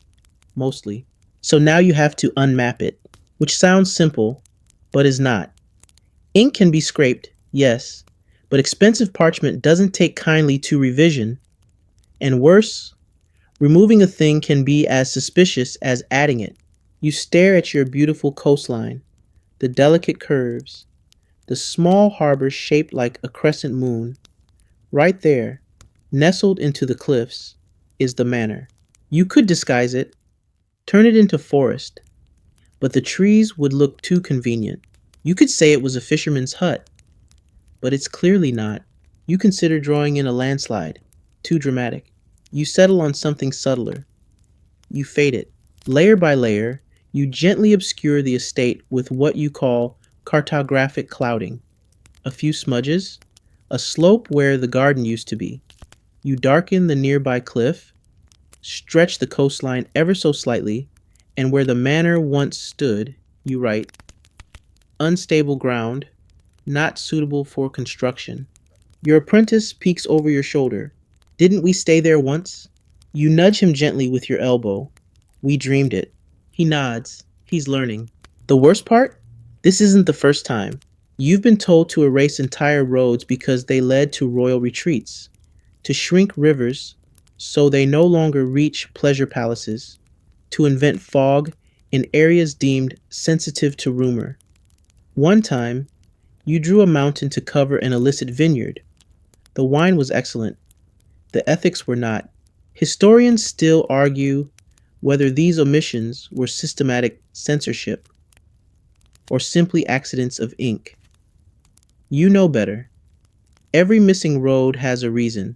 mostly. So now you have to unmap it, which sounds simple, but is not. Ink can be scraped, yes, but expensive parchment doesn't take kindly to revision. And worse, removing a thing can be as suspicious as adding it. You stare at your beautiful coastline, the delicate curves, the small harbor shaped like a crescent moon. Right there, nestled into the cliffs, is the manor. You could disguise it, turn it into forest, but the trees would look too convenient. You could say it was a fisherman's hut, but it's clearly not. You consider drawing in a landslide, too dramatic. You settle on something subtler. You fade it. Layer by layer, you gently obscure the estate with what you call cartographic clouding. A few smudges, a slope where the garden used to be. You darken the nearby cliff, stretch the coastline ever so slightly, and where the manor once stood, you write, unstable ground, not suitable for construction. Your apprentice peeks over your shoulder. Didn't we stay there once? You nudge him gently with your elbow. We dreamed it. He nods. He's learning. The worst part? This isn't the first time. You've been told to erase entire roads because they led to royal retreats, to shrink rivers so they no longer reach pleasure palaces, to invent fog in areas deemed sensitive to rumor. One time, you drew a mountain to cover an illicit vineyard. The wine was excellent, the ethics were not. Historians still argue whether these omissions were systematic censorship or simply accidents of ink. You know better. Every missing road has a reason,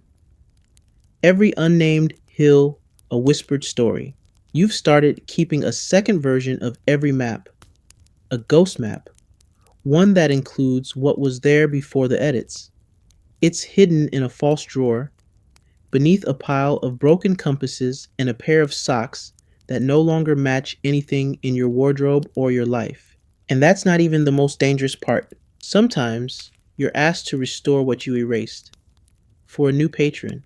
every unnamed hill a whispered story. You've started keeping a second version of every map, a ghost map, one that includes what was there before the edits. It's hidden in a false drawer, beneath a pile of broken compasses and a pair of socks that no longer match anything in your wardrobe or your life. And that's not even the most dangerous part. Sometimes you're asked to restore what you erased for a new patron,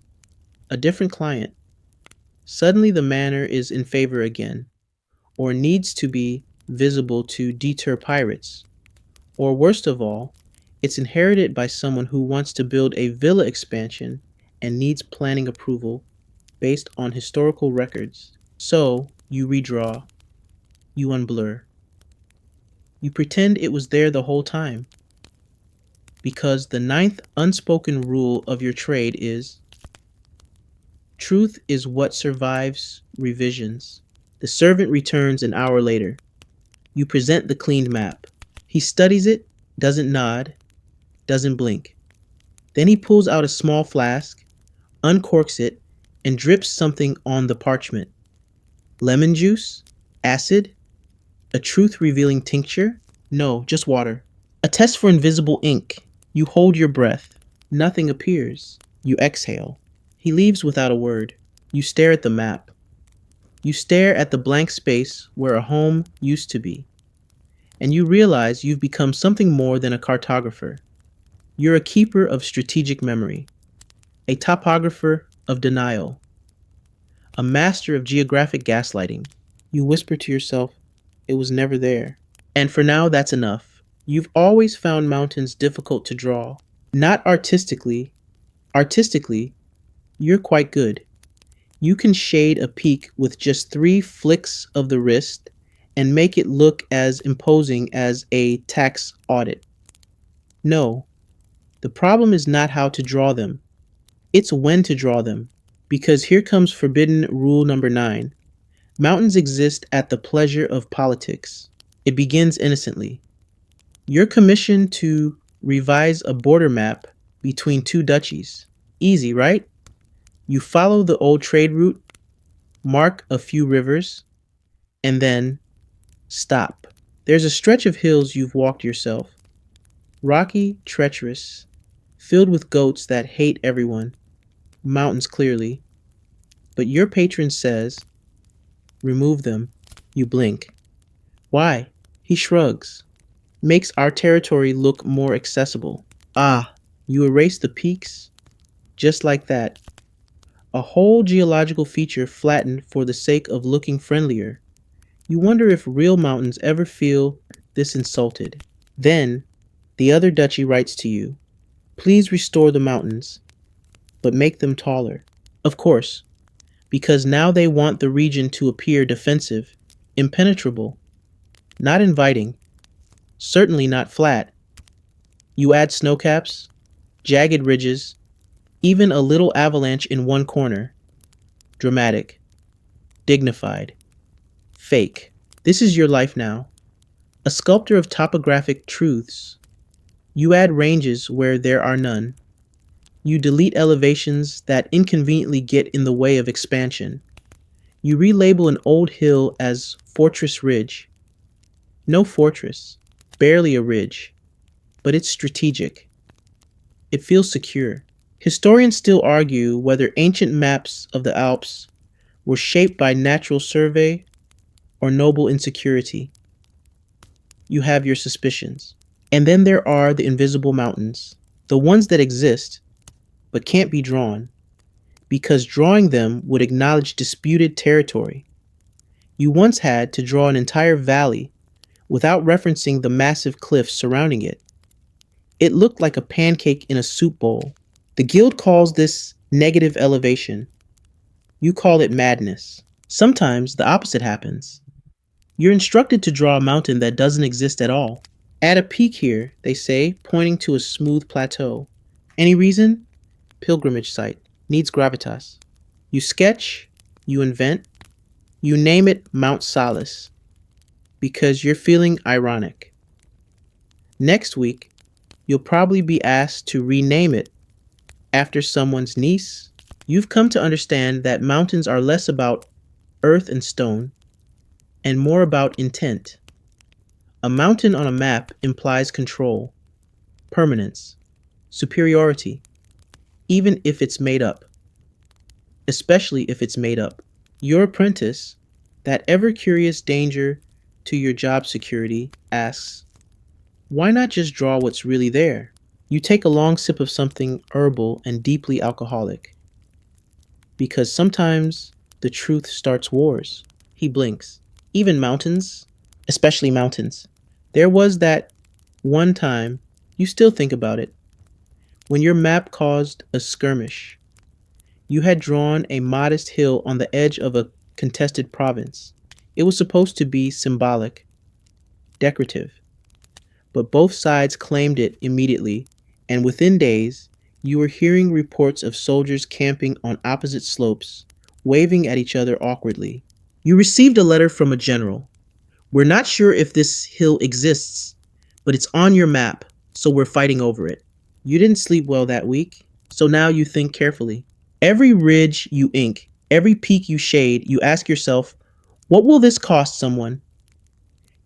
a different client. Suddenly the manor is in favor again, or needs to be visible to deter pirates. Or worst of all, it's inherited by someone who wants to build a villa expansion and needs planning approval based on historical records. So you redraw, you unblur, you pretend it was there the whole time. Because the ninth unspoken rule of your trade is truth is what survives revisions. The servant returns an hour later. You present the cleaned map. He studies it, doesn't nod, doesn't blink. Then he pulls out a small flask, uncorks it, and drips something on the parchment. Lemon juice? Acid? A truth-revealing tincture? No, just water. A test for invisible ink. You hold your breath. Nothing appears. You exhale. He leaves without a word. You stare at the map. You stare at the blank space where a home used to be. And you realize you've become something more than a cartographer. You're a keeper of strategic memory, a topographer of denial, a master of geographic gaslighting. You whisper to yourself, it was never there. And for now, that's enough. You've always found mountains difficult to draw. Not artistically. Artistically, you're quite good. You can shade a peak with just 3 flicks of the wrist and make it look as imposing as a tax audit. No, the problem is not how to draw them. It's when to draw them. Because here comes forbidden rule number 9. Mountains exist at the pleasure of politics. It begins innocently. You're commissioned to revise a border map between 2 duchies. Easy, right? You follow the old trade route, mark a few rivers, and then stop. There's a stretch of hills you've walked yourself. Rocky, treacherous, filled with goats that hate everyone. Mountains clearly. But your patron says, remove them. You blink. Why? He shrugs. Makes our territory look more accessible. Ah, you erase the peaks? Just like that. A whole geological feature flattened for the sake of looking friendlier. You wonder if real mountains ever feel this insulted. Then, the other duchy writes to you, please restore the mountains, but make them taller. Of course, because now they want the region to appear defensive, impenetrable, not inviting, certainly not flat. You add snowcaps, jagged ridges, even a little avalanche in one corner. Dramatic, dignified, fake. This is your life now. A sculptor of topographic truths. You add ranges where there are none. You delete elevations that inconveniently get in the way of expansion. You relabel an old hill as Fortress Ridge. No fortress, barely a ridge, but it's strategic. It feels secure. Historians still argue whether ancient maps of the Alps were shaped by natural survey or noble insecurity. You have your suspicions. And then there are the invisible mountains, the ones that exist but can't be drawn, because drawing them would acknowledge disputed territory. You once had to draw an entire valley without referencing the massive cliffs surrounding it. It looked like a pancake in a soup bowl. The guild calls this negative elevation. You call it madness. Sometimes the opposite happens. You're instructed to draw a mountain that doesn't exist at all. Add a peak here, they say, pointing to a smooth plateau. Any reason? Pilgrimage site. Needs gravitas. You sketch, you invent, you name it Mount Solace because you're feeling ironic. Next week, you'll probably be asked to rename it after someone's niece. You've come to understand that mountains are less about earth and stone and more about intent. A mountain on a map implies control, permanence, superiority, even if it's made up, especially if it's made up. Your apprentice, that ever curious danger to your job security, asks, why not just draw what's really there? You take a long sip of something herbal and deeply alcoholic. Because sometimes the truth starts wars. He blinks. Even mountains, especially mountains. There was that one time, you still think about it, when your map caused a skirmish. You had drawn a modest hill on the edge of a contested province. It was supposed to be symbolic, decorative, but both sides claimed it immediately, and within days, you were hearing reports of soldiers camping on opposite slopes, waving at each other awkwardly. You received a letter from a general. We're not sure if this hill exists, but it's on your map, so we're fighting over it. You didn't sleep well that week, so now you think carefully. Every ridge you ink, every peak you shade, you ask yourself, what will this cost someone?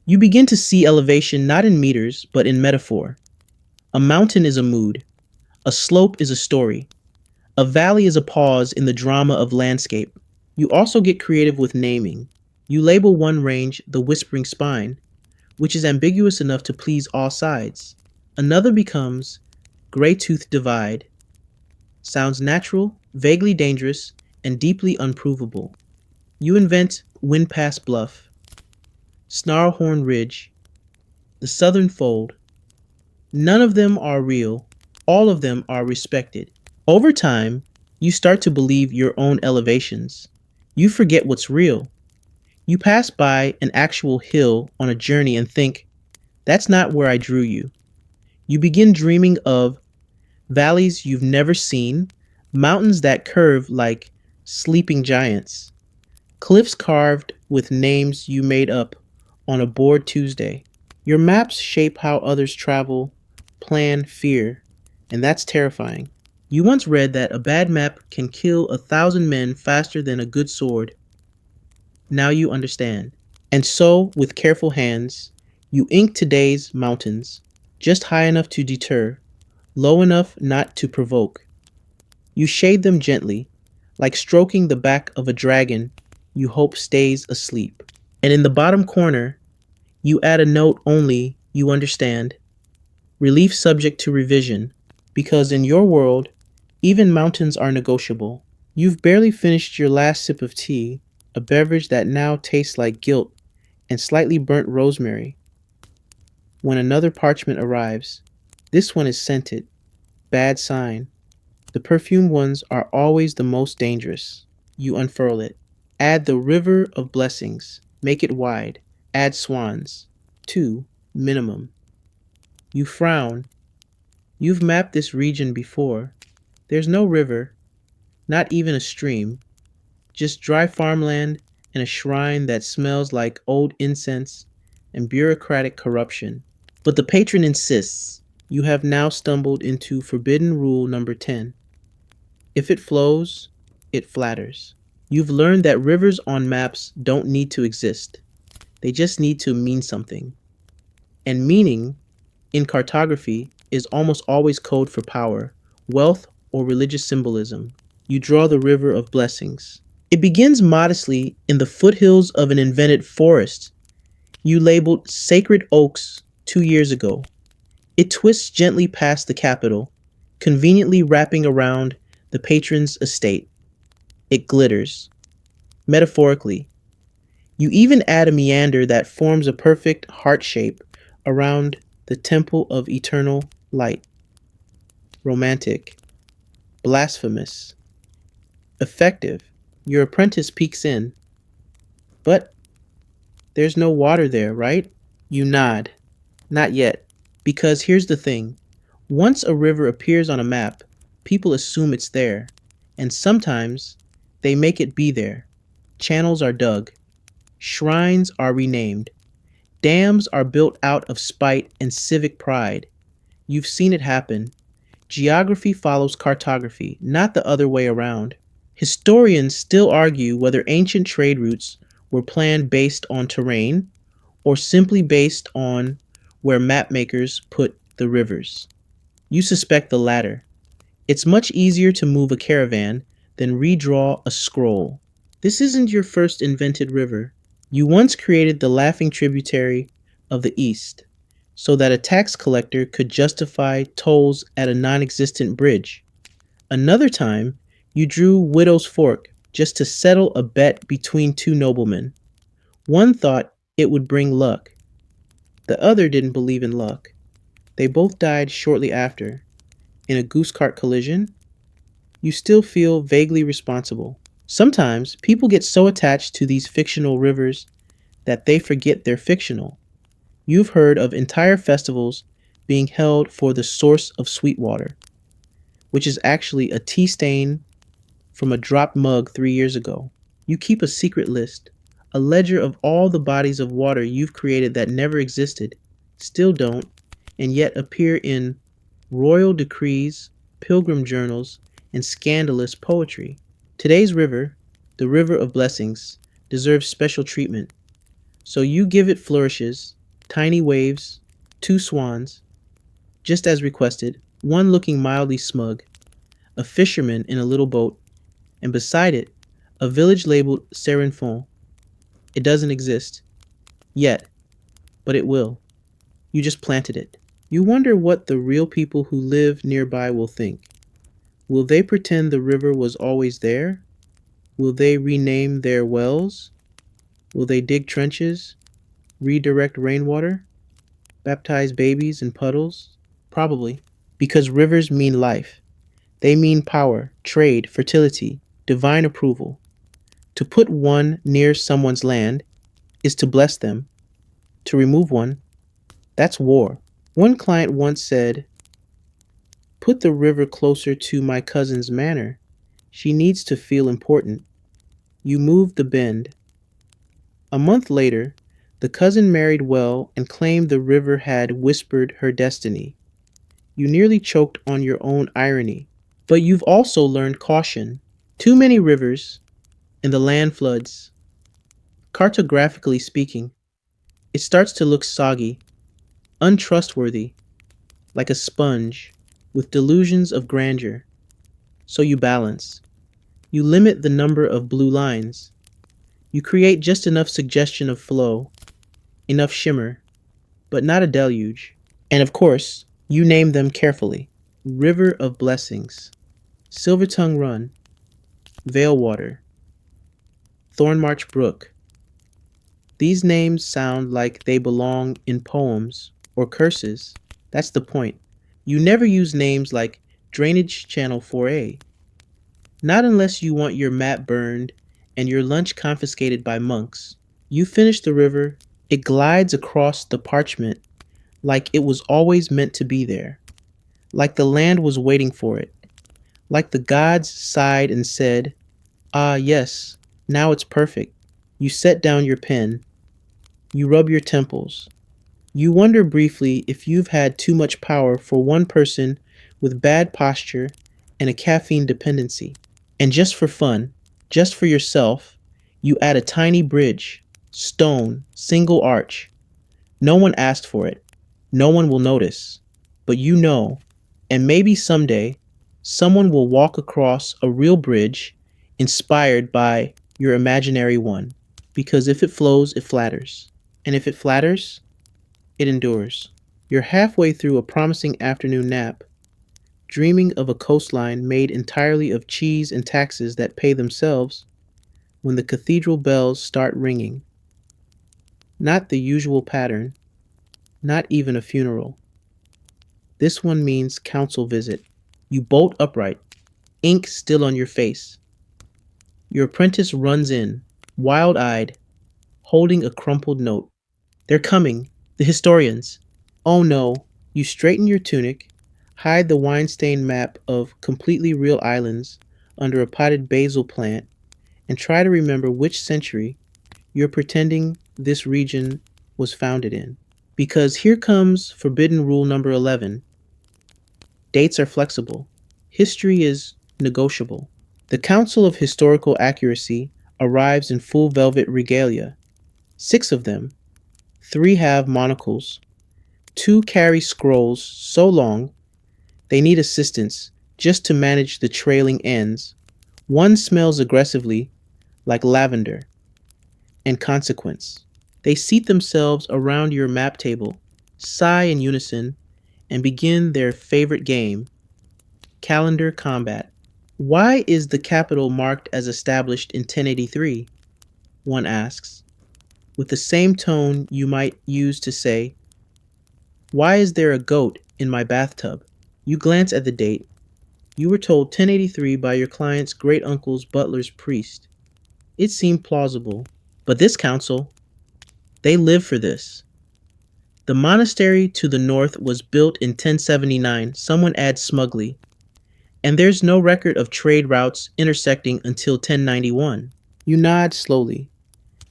You begin to see elevation not in meters, but in metaphor. A mountain is a mood. A slope is a story. A valley is a pause in the drama of landscape. You also get creative with naming. You label one range the Whispering Spine, which is ambiguous enough to please all sides. Another becomes Gray Tooth Divide. Sounds natural, vaguely dangerous, and deeply unprovable. You invent Windpass Bluff, Snarlhorn Ridge, the Southern Fold. None of them are real. All of them are respected. Over time, you start to believe your own elevations. You forget what's real. You pass by an actual hill on a journey and think, that's not where I drew you. You begin dreaming of valleys you've never seen, mountains that curve like sleeping giants, cliffs carved with names you made up on a bored Tuesday. Your maps shape how others travel, plan, fear, and that's terrifying. You once read that a bad map can kill 1,000 men faster than a good sword. Now you understand. And so, with careful hands, you ink today's mountains, just high enough to deter, low enough not to provoke. You shade them gently, like stroking the back of a dragon you hope stays asleep. And in the bottom corner, you add a note only you understand, relief subject to revision, because in your world, even mountains are negotiable. You've barely finished your last sip of tea, a beverage that now tastes like guilt and slightly burnt rosemary, when another parchment arrives. This one is scented. Bad sign. The perfumed ones are always the most dangerous. You unfurl it. Add the river of blessings. Make it wide. Add swans. 2, minimum. You frown. You've mapped this region before. There's no river, not even a stream, just dry farmland and a shrine that smells like old incense and bureaucratic corruption. But the patron insists. You have now stumbled into forbidden rule number 10. If it flows, it flatters. You've learned that rivers on maps don't need to exist. They just need to mean something. And meaning, in cartography, is almost always code for power, wealth, or religious symbolism. You draw the river of blessings. It begins modestly in the foothills of an invented forest you labeled sacred oaks 2 years ago. It twists gently past the capital, conveniently wrapping around the patron's estate. It glitters. Metaphorically. You even add a meander that forms a perfect heart shape around the temple of eternal light, romantic, blasphemous, effective. Your apprentice peeks in, but there's no water there, right? You nod. Not yet. Because here's the thing. Once a river appears on a map, people assume it's there. And sometimes they make it be there. Channels are dug. Shrines are renamed. Dams are built out of spite and civic pride. You've seen it happen. Geography follows cartography, not the other way around. Historians still argue whether ancient trade routes were planned based on terrain or simply based on where mapmakers put the rivers. You suspect the latter. It's much easier to move a caravan than redraw a scroll. This isn't your first invented river. You once created the laughing tributary of the East so that a tax collector could justify tolls at a non existent bridge. Another time, you drew Widow's Fork just to settle a bet between two noblemen. One thought it would bring luck. The other didn't believe in luck. They both died shortly after. In a goose cart collision, you still feel vaguely responsible. Sometimes people get so attached to these fictional rivers that they forget they're fictional. You've heard of entire festivals being held for the source of sweet water, which is actually a tea stain from a dropped mug 3 years ago. You keep a secret list, a ledger of all the bodies of water you've created that never existed, still don't, and yet appear in royal decrees, pilgrim journals, and scandalous poetry. Today's river, the river of blessings, deserves special treatment. So you give it flourishes, tiny waves, two swans, just as requested, one looking mildly smug, a fisherman in a little boat, and beside it, a village labeled Serenfon. It doesn't exist. Yet. But it will. You just planted it. You wonder what the real people who live nearby will think. Will they pretend the river was always there? Will they rename their wells? Will they dig trenches, redirect rainwater, baptize babies in puddles? Probably. Because rivers mean life. They mean power, trade, fertility, divine approval. To put one near someone's land is to bless them. To remove one, that's war. One client once said, "Put the river closer to my cousin's manor. She needs to feel important." You moved the bend. A month later, the cousin married well and claimed the river had whispered her destiny. You nearly choked on your own irony. But you've also learned caution. Too many rivers, and the land floods. Cartographically speaking, it starts to look soggy, untrustworthy, like a sponge, with delusions of grandeur. So you balance. You limit the number of blue lines. You create just enough suggestion of flow, enough shimmer, but not a deluge. And of course, you name them carefully. River of Blessings, Silvertongue Run, Veilwater, Thornmarch Brook. These names sound like they belong in poems or curses. That's the point. You never use names like Drainage Channel 4A. Not unless you want your map burned and your lunch confiscated by monks. You finish the river, it glides across the parchment like it was always meant to be there, like the land was waiting for it, like the gods sighed and said, "Ah, yes, now it's perfect." You set down your pen. You rub your temples. You wonder briefly if you've had too much power for one person with bad posture and a caffeine dependency. And just for fun, just for yourself, you add a tiny bridge, stone, single arch. No one asked for it. No one will notice. But you know, and maybe someday, someone will walk across a real bridge inspired by your imaginary one. Because if it flows, it flatters. And if it flatters, it endures. You're halfway through a promising afternoon nap, dreaming of a coastline made entirely of cheese and taxes that pay themselves, when the cathedral bells start ringing. Not the usual pattern, not even a funeral. This one means council visit. You bolt upright, ink still on your face. Your apprentice runs in, wild eyed, holding a crumpled note. They're coming, the historians. Oh no, you straighten your tunic, hide the wine stained map of completely real islands under a potted basil plant, and try to remember which century you're pretending this region was founded in. Because here comes forbidden rule number 11. Dates are flexible. History is negotiable. The Council of Historical Accuracy arrives in full velvet regalia. 6 of them. 3 have monocles. 2 carry scrolls so long they need assistance just to manage the trailing ends. 1 smells aggressively like lavender and consequence. They seat themselves around your map table, sigh in unison, and begin their favorite game, calendar combat. Why is the capital marked as established in 1083? One asks, with the same tone you might use to say, why is there a goat in my bathtub? You glance at the date. You were told 1083 by your client's great uncle's butler's priest. It seemed plausible. But this council, they live for this. The monastery to the north was built in 1079, someone adds smugly, and there's no record of trade routes intersecting until 1091. You nod slowly.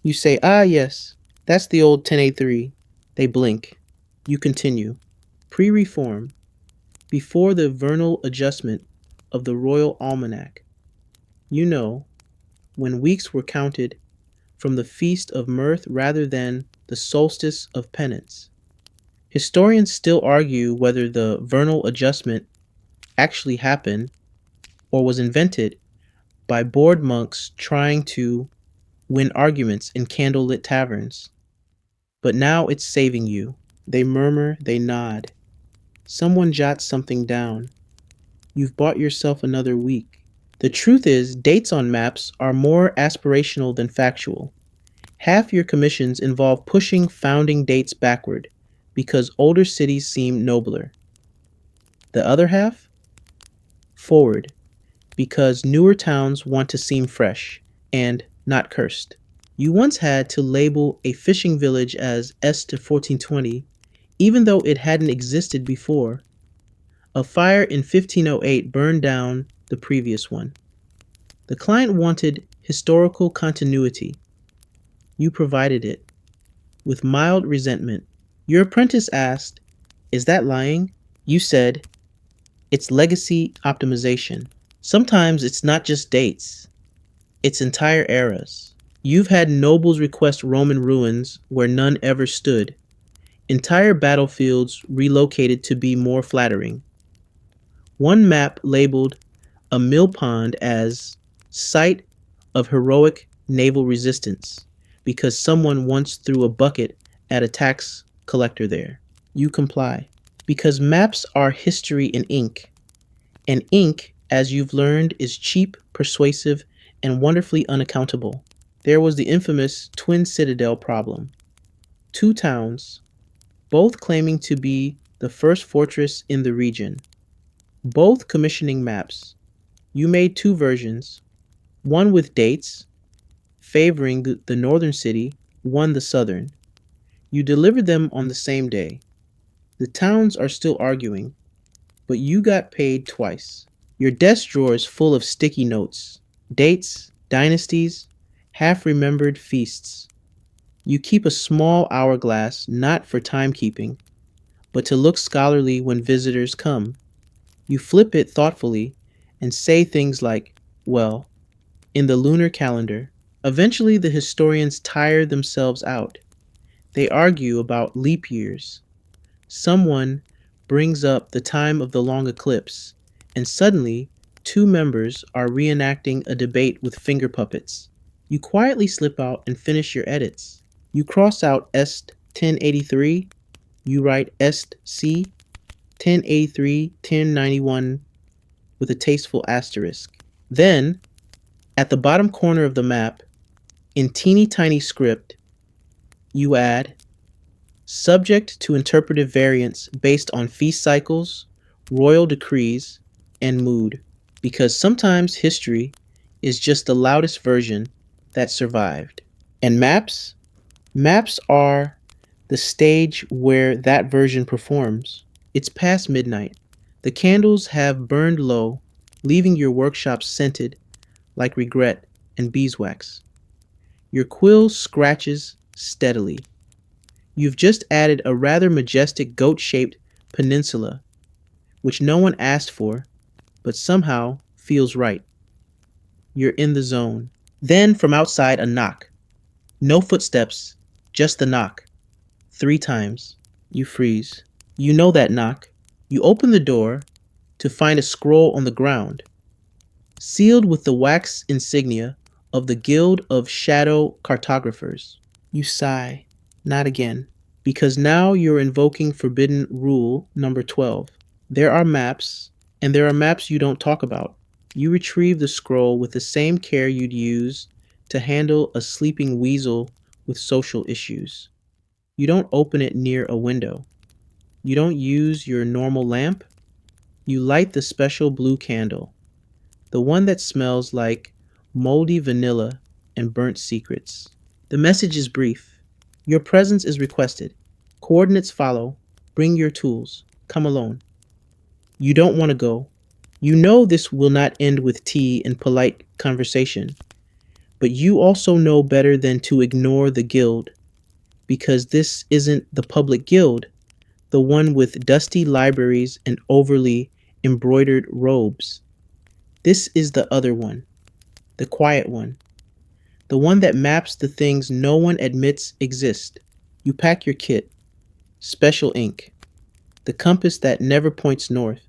You say, ah, yes, that's the old 1083. They blink. You continue. Pre-reform, before the vernal adjustment of the Royal Almanac. You know, when weeks were counted from the feast of mirth rather than the solstice of penance. Historians still argue whether the vernal adjustment actually happened or was invented by bored monks trying to win arguments in candlelit taverns. But now it's saving you. They murmur, they nod. Someone jots something down. You've bought yourself another week. The truth is, dates on maps are more aspirational than factual. Half your commissions involve pushing founding dates backward because older cities seem nobler. The other half? Forward, because newer towns want to seem fresh and not cursed. You once had to label a fishing village as S to 1420, even though it hadn't existed before. A fire in 1508 burned down the previous one. The client wanted historical continuity. You provided it. With mild resentment, your apprentice asked, is that lying? You said, it's legacy optimization. Sometimes it's not just dates, it's entire eras. You've had nobles request Roman ruins where none ever stood, entire battlefields relocated to be more flattering. One map labeled a mill pond as site of heroic naval resistance because someone once threw a bucket at a tax collector there. You comply. Because maps are history in ink. And ink, as you've learned, is cheap, persuasive, and wonderfully unaccountable. There was the infamous Twin Citadel problem. 2 towns, both claiming to be the first fortress in the region. Both commissioning maps. You made 2 versions, one with dates, favoring the northern city, one the southern. You delivered them on the same day. The towns are still arguing, but you got paid twice. Your desk drawer is full of sticky notes, dates, dynasties, half-remembered feasts. You keep a small hourglass not for timekeeping, but to look scholarly when visitors come. You flip it thoughtfully and say things like, well, in the lunar calendar. Eventually the historians tire themselves out. They argue about leap years. Someone brings up the time of the long eclipse, and suddenly 2 members are reenacting a debate with finger puppets. You quietly slip out and finish your edits. You cross out Est 1083, you write Est C 1083 1091 with a tasteful asterisk. Then, at the bottom corner of the map, in teeny tiny script, you add subject to interpretive variance based on feast cycles, royal decrees, and mood, because sometimes history is just the loudest version that survived. And maps? Maps are the stage where that version performs. It's past midnight. The candles have burned low, leaving your workshop scented like regret and beeswax. Your quill scratches steadily. You've just added a rather majestic goat shaped peninsula, which no one asked for, but somehow feels right. You're in the zone. Then from outside, a knock. No footsteps, just the knock. 3 times. You freeze. You know that knock. You open the door to find a scroll on the ground, sealed with the wax insignia of the Guild of Shadow Cartographers. You sigh. Not again. Because now you're invoking Forbidden Rule number 12. There are maps, and there are maps you don't talk about. You retrieve the scroll with the same care you'd use to handle a sleeping weasel with social issues. You don't open it near a window. You don't use your normal lamp. You light the special blue candle, the one that smells like moldy vanilla and burnt secrets. The message is brief. Your presence is requested. Coordinates follow. Bring your tools. Come alone. You don't want to go. You know this will not end with tea and polite conversation, but you also know better than to ignore the guild, because this isn't the public guild, the one with dusty libraries and overly embroidered robes. This is the other one, the quiet one, the one that maps the things no one admits exist. You pack your kit, special ink, the compass that never points north,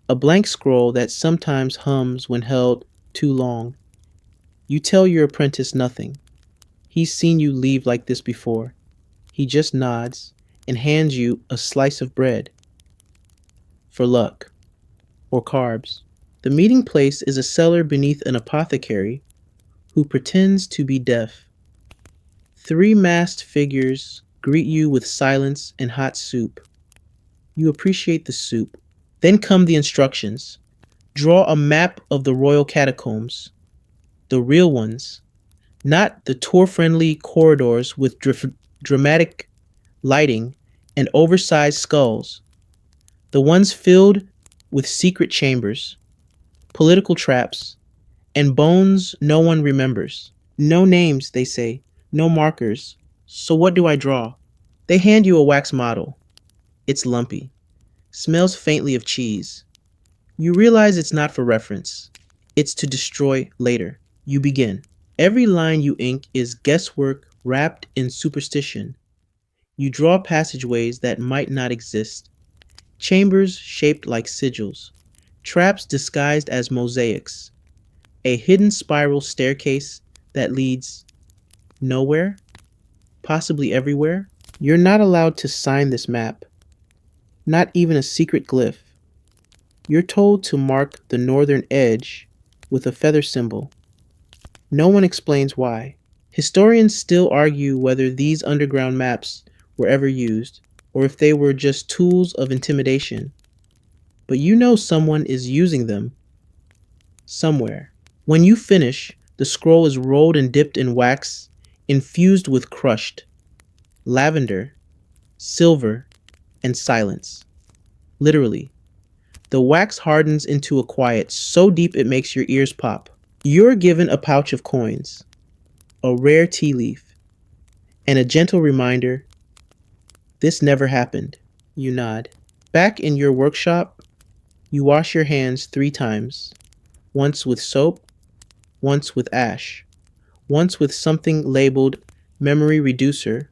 a blank scroll that sometimes hums when held too long. You tell your apprentice nothing. He's seen you leave like this before. He just nods and hands you a slice of bread. For luck. Or carbs. The meeting place is a cellar beneath an apothecary who pretends to be deaf. 3 masked figures greet you with silence and hot soup. You appreciate the soup. Then come the instructions. Draw a map of the royal catacombs. The real ones. Not the tour-friendly corridors with dramatic lighting and oversized skulls. The ones filled with secret chambers, political traps, and bones no one remembers. No names, they say. No markers. So what do I draw? They hand you a wax model. It's lumpy. Smells faintly of cheese. You realize it's not for reference. It's to destroy later. You begin. Every line you ink is guesswork wrapped in superstition. You draw passageways that might not exist. Chambers shaped like sigils. Traps disguised as mosaics. A hidden spiral staircase that leads nowhere, possibly everywhere. You're not allowed to sign this map. Not even a secret glyph. You're told to mark the northern edge with a feather symbol. No one explains why. Historians still argue whether these underground maps were ever used, or if they were just tools of intimidation. But you know someone is using them somewhere. When you finish, the scroll is rolled and dipped in wax, infused with crushed lavender, silver, and silence. Literally. The wax hardens into a quiet so deep it makes your ears pop. You're given a pouch of coins, a rare tea leaf, and a gentle reminder, this never happened. You nod. Back in your workshop, you wash your hands 3 times, once with soap, once with ash, once with something labeled memory reducer,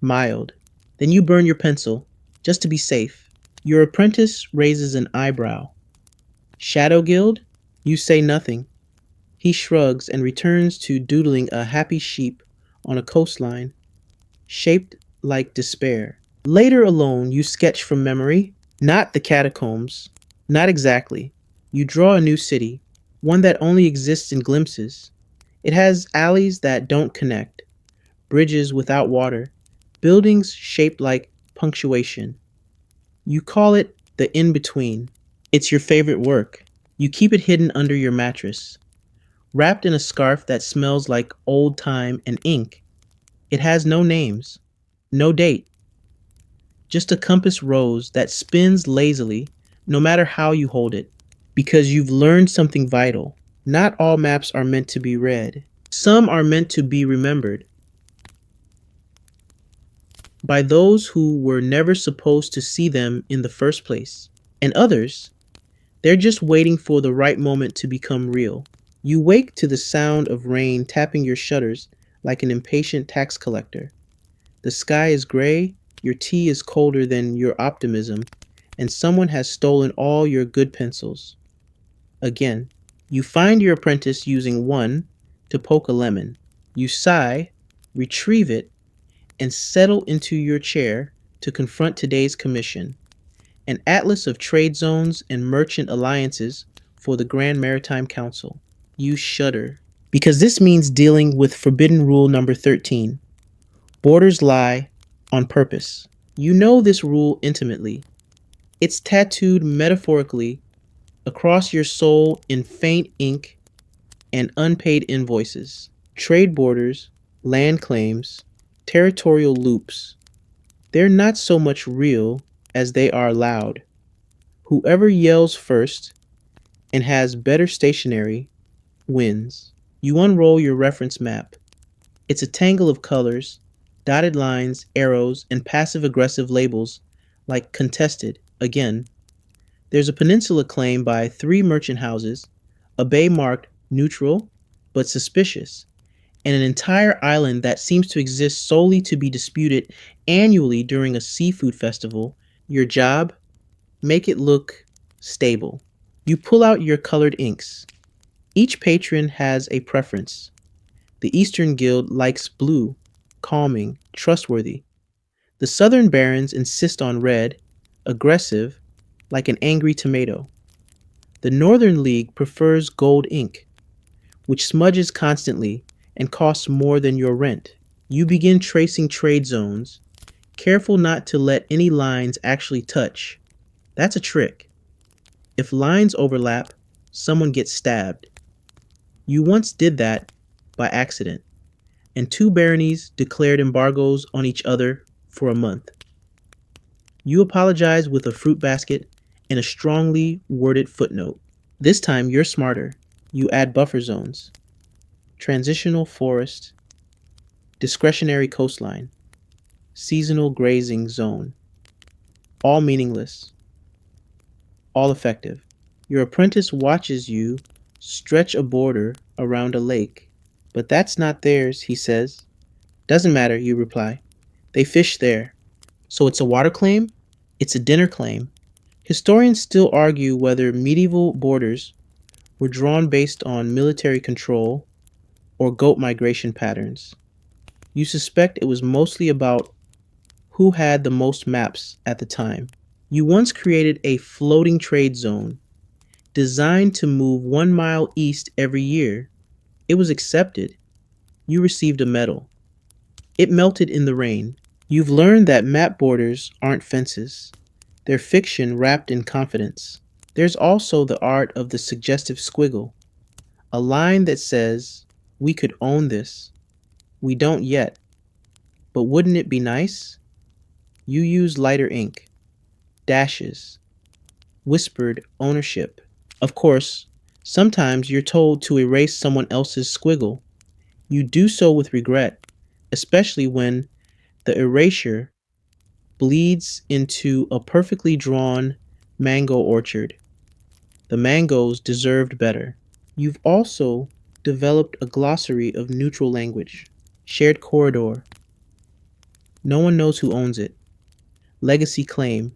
mild. Then you burn your pencil, just to be safe. Your apprentice raises an eyebrow. Shadow Guild? You say nothing. He shrugs and returns to doodling a happy sheep on a coastline, shaped like despair. Later alone, you sketch from memory, not the catacombs, not exactly. You draw a new city, one that only exists in glimpses. It has alleys that don't connect, bridges without water, Buildings shaped like punctuation. You call it the in between. It's your favorite work. You keep it hidden under your mattress, wrapped in a scarf that smells like old time and ink. It has no names, no date, just a compass rose that spins lazily no matter how you hold it. Because you've learned something vital. Not all maps are meant to be read. Some are meant to be remembered by those who were never supposed to see them in the first place. And others, they're just waiting for the right moment to become real. You wake to the sound of rain tapping your shutters like an impatient tax collector. The sky is gray, your tea is colder than your optimism, and someone has stolen all your good pencils. Again, you find your apprentice using one to poke a lemon. You sigh, retrieve it, and settle into your chair to confront today's commission, an atlas of trade zones and merchant alliances for the Grand Maritime Council. You shudder, because this means dealing with forbidden rule number 13. Borders lie on purpose. You know this rule intimately. It's tattooed metaphorically across your soul in faint ink and unpaid invoices. Trade borders, land claims, territorial loops. They're not so much real as they are loud. Whoever yells first and has better stationery wins. You unroll your reference map. It's a tangle of colors, dotted lines, arrows, and passive aggressive labels like contested again. There's a peninsula claimed by 3 merchant houses, a bay marked neutral but suspicious, and an entire island that seems to exist solely to be disputed annually during a seafood festival. Your job? Make it look stable. You pull out your colored inks. Each patron has a preference. The Eastern Guild likes blue, calming, trustworthy. The Southern Barons insist on red, aggressive, like an angry tomato. The Northern League prefers gold ink, which smudges constantly and costs more than your rent. You begin tracing trade zones, careful not to let any lines actually touch. That's a trick. If lines overlap, someone gets stabbed. You once did that by accident, and 2 baronies declared embargoes on each other for a month. You apologize with a fruit basket and a strongly worded footnote. This time you're smarter. You add buffer zones, transitional forest, discretionary coastline, seasonal grazing zone. All meaningless, all effective. Your apprentice watches you stretch a border around a lake. But that's not theirs, he says. Doesn't matter, you reply. They fish there. So it's a water claim? It's a dinner claim. Historians still argue whether medieval borders were drawn based on military control or goat migration patterns. You suspect it was mostly about who had the most maps at the time. You once created a floating trade zone designed to move 1 mile east every year. It was accepted. You received a medal. It melted in the rain. You've learned that map borders aren't fences. They're fiction wrapped in confidence. There's also the art of the suggestive squiggle, a line that says, we could own this. We don't yet. But wouldn't it be nice? You use lighter ink, dashes, whispered ownership. Of course, sometimes you're told to erase someone else's squiggle. You do so with regret, especially when the erasure bleeds into a perfectly drawn mango orchard. The mangoes deserved better. You've also developed a glossary of neutral language. Shared corridor. No one knows who owns it. Legacy claim.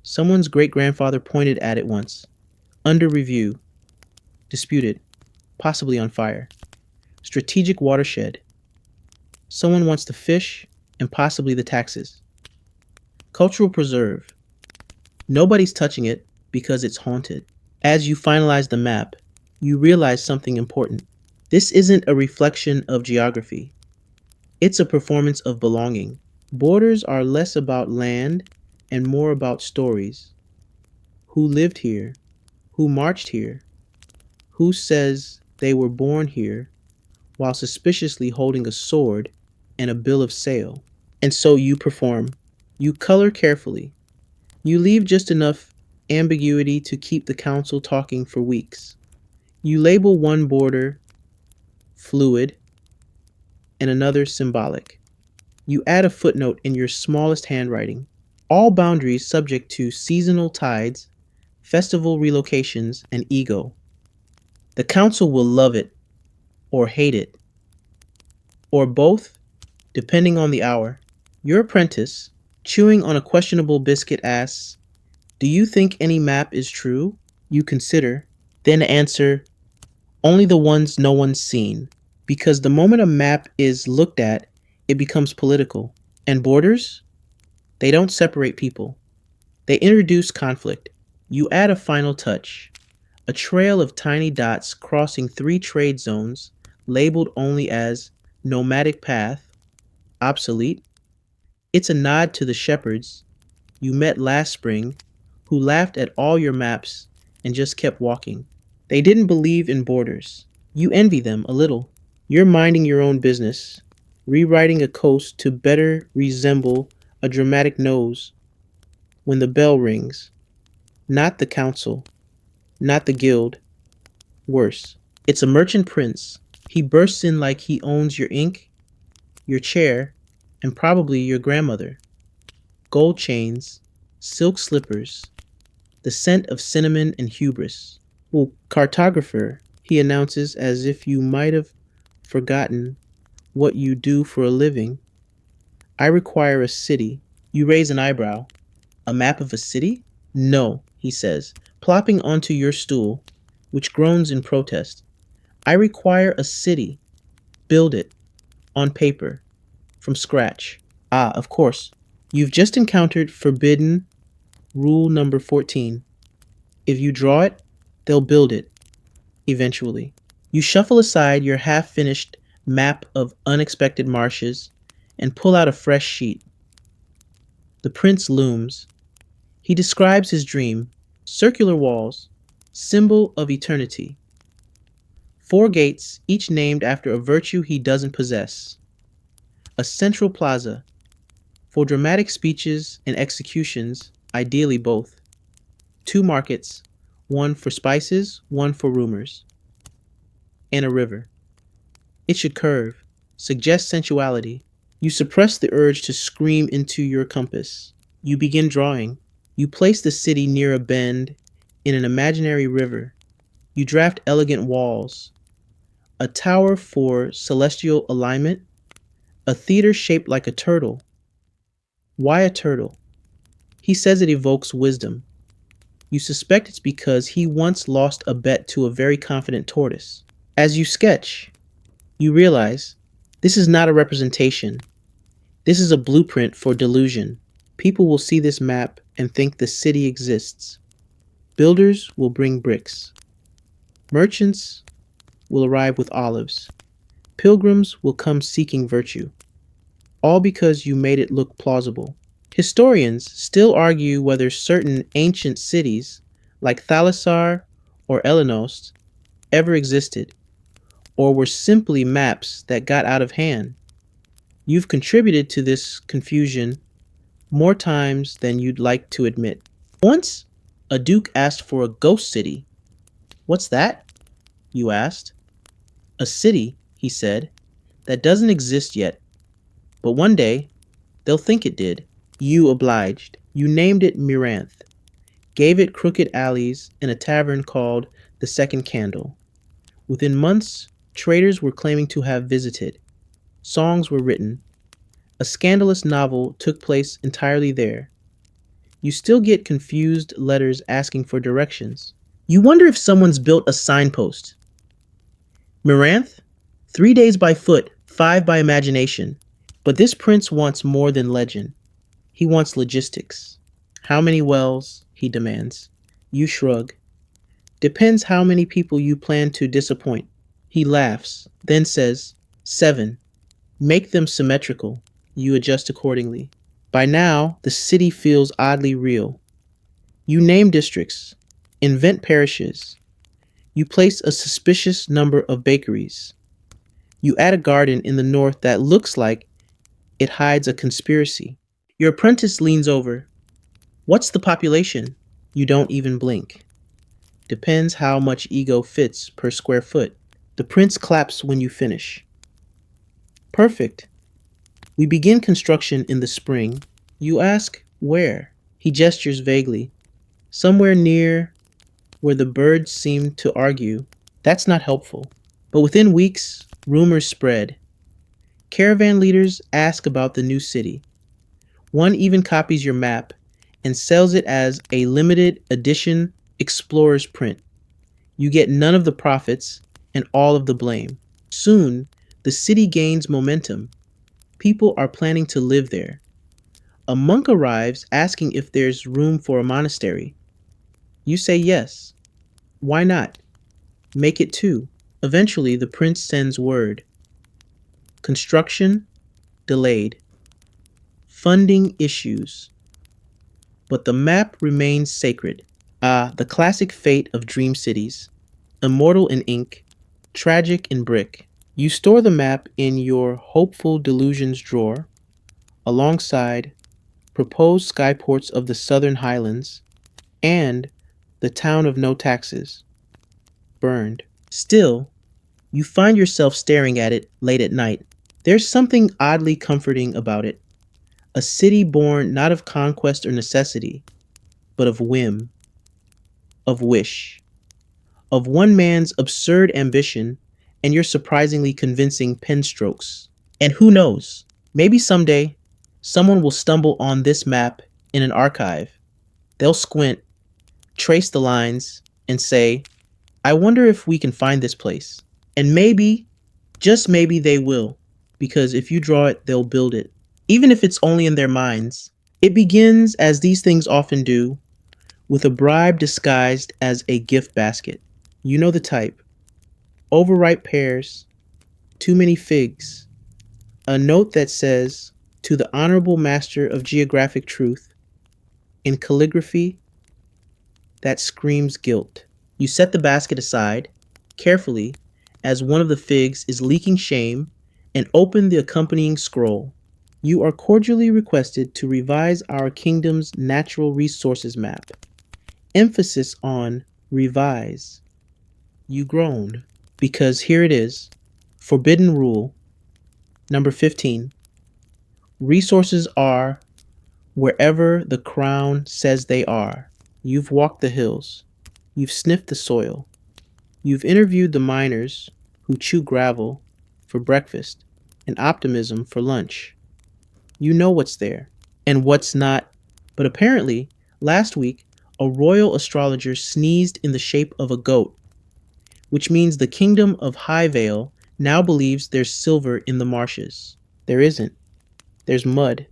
Someone's great-grandfather pointed at it once. Under review. Disputed. Possibly on fire. Strategic watershed. Someone wants the fish and possibly the taxes. Cultural preserve. Nobody's touching it because it's haunted. As you finalize the map, you realize something important. This isn't a reflection of geography. It's a performance of belonging. Borders are less about land and more about stories. Who lived here? Who marched here? Who says they were born here while suspiciously holding a sword and a bill of sale? And so you perform. You color carefully. You leave just enough ambiguity to keep the council talking for weeks. You label one border fluid and another symbolic. You add a footnote in your smallest handwriting. All boundaries subject to seasonal tides, festival relocations, and ego. The council will love it or hate it, or both, depending on the hour. Your apprentice, chewing on a questionable biscuit, asks, "Do you think any map is true?" You consider, then answer, "Only the ones no one's seen." Because the moment a map is looked at, it becomes political. And borders? They don't separate people, they introduce conflict. You add a final touch, a trail of tiny dots crossing three trade zones, labeled only as nomadic path, obsolete. It's a nod to the shepherds you met last spring who laughed at all your maps and just kept walking. They didn't believe in borders. You envy them a little. You're minding your own business, rewriting a coast to better resemble a dramatic nose when the bell rings. Not the council, not the guild. Worse, it's a merchant prince. He bursts in like he owns your ink, your chair, and probably your grandmother. Gold chains, silk slippers, the scent of cinnamon and hubris. "Well, cartographer," he announces as if you might have forgotten what you do for a living. "I require a city." You raise an eyebrow. "A map of a city?" "No," he says, plopping onto your stool, which groans in protest. "I require a city. Build it. On paper. From scratch." Ah, of course. You've just encountered forbidden rule number 14. If you draw it, they'll build it. Eventually. You shuffle aside your half-finished map of unexpected marshes and pull out a fresh sheet. The prince looms. He describes his dream: circular walls, symbol of eternity. 4 gates, each named after a virtue he doesn't possess. A central plaza, for dramatic speeches and executions, ideally both. 2 markets, one for spices, one for rumors. And a river. It should curve, suggest sensuality. You suppress the urge to scream into your compass. You begin drawing. You place the city near a bend in an imaginary river. You draft elegant walls, a tower for celestial alignment, a theater shaped like a turtle. Why a turtle? He says it evokes wisdom. You suspect it's because he once lost a bet to a very confident tortoise. As you sketch, you realize this is not a representation. This is a blueprint for delusion. People will see this map and think the city exists. Builders will bring bricks. Merchants will arrive with olives. Pilgrims will come seeking virtue. All because you made it look plausible. Historians still argue whether certain ancient cities, like Thalassar or Elenos, ever existed, or were simply maps that got out of hand. You've contributed to this confusion more times than you'd like to admit. Once, a duke asked for a ghost city. "What's that?" you asked. "A city," he said, "that doesn't exist yet. But one day, they'll think it did." You obliged. You named it Miranth, gave it crooked alleys and a tavern called the Second Candle. Within months, traders were claiming to have visited. Songs were written. A scandalous novel took place entirely there. You still get confused letters asking for directions. You wonder if someone's built a signpost. Miranth? 3 days by foot, 5 by imagination. But this prince wants more than legend. He wants logistics. "How many wells?" he demands. You shrug. "Depends how many people you plan to disappoint." He laughs, then says, "7. Make them symmetrical." You adjust accordingly. By now, the city feels oddly real. You name districts, invent parishes. You place a suspicious number of bakeries. You add a garden in the north that looks like it hides a conspiracy. Your apprentice leans over. What's the population? You don't even blink. Depends how much ego fits per square foot. The prince claps when you finish. Perfect. We begin construction in the spring. You ask, where? He gestures vaguely. Somewhere near where the birds seem to argue. That's not helpful. But within weeks, rumors spread. Caravan leaders ask about the new city. One even copies your map and sells it as a limited edition explorer's print. You get none of the profits and all of the blame. Soon, the city gains momentum. People are planning to live there. A monk arrives asking if there's room for a monastery. You say yes. Why not? Make it two. Eventually, the prince sends word. Construction delayed. Funding issues. But the map remains sacred. The classic fate of dream cities. Immortal in ink, tragic in brick. You store the map in your hopeful delusions drawer, alongside proposed skyports of the southern highlands and the town of no taxes. Burned. Still, you find yourself staring at it late at night. There's something oddly comforting about it. A city born not of conquest or necessity, but of whim, of wish, of one man's absurd ambition and your surprisingly convincing pen strokes. And who knows, maybe someday someone will stumble on this map in an archive. They'll squint, trace the lines, and say, I wonder if we can find this place. And maybe, just maybe they will, because if you draw it, they'll build it. Even if it's only in their minds. It begins, as these things often do, with a bribe disguised as a gift basket. You know the type. Overripe pears, too many figs, a note that says, to the Honorable Master of Geographic Truth, in calligraphy that screams guilt. You set the basket aside, carefully, as one of the figs is leaking shame, and open the accompanying scroll. You are cordially requested to revise our kingdom's natural resources map. Emphasis on revise. You groan, because here it is, forbidden rule, number 15. Resources are wherever the crown says they are. You've walked the hills. You've sniffed the soil. You've interviewed the miners who chew gravel for breakfast and optimism for lunch. You know what's there and what's not. But apparently, last week, a royal astrologer sneezed in the shape of a goat, which means the kingdom of Highvale now believes there's silver in the marshes. There isn't. There's mud,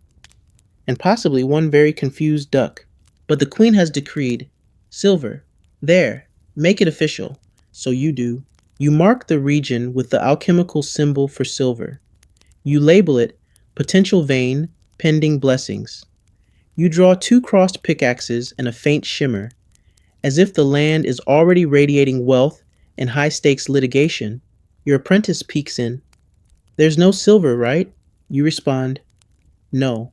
and possibly one very confused duck. But the queen has decreed, silver, there, make it official. So you do. You mark the region with the alchemical symbol for silver. You label it potential vein, pending blessings. You draw 2 crossed pickaxes and a faint shimmer, as if the land is already radiating wealth and high-stakes litigation. Your apprentice peeks in. There's no silver, right? You respond, no.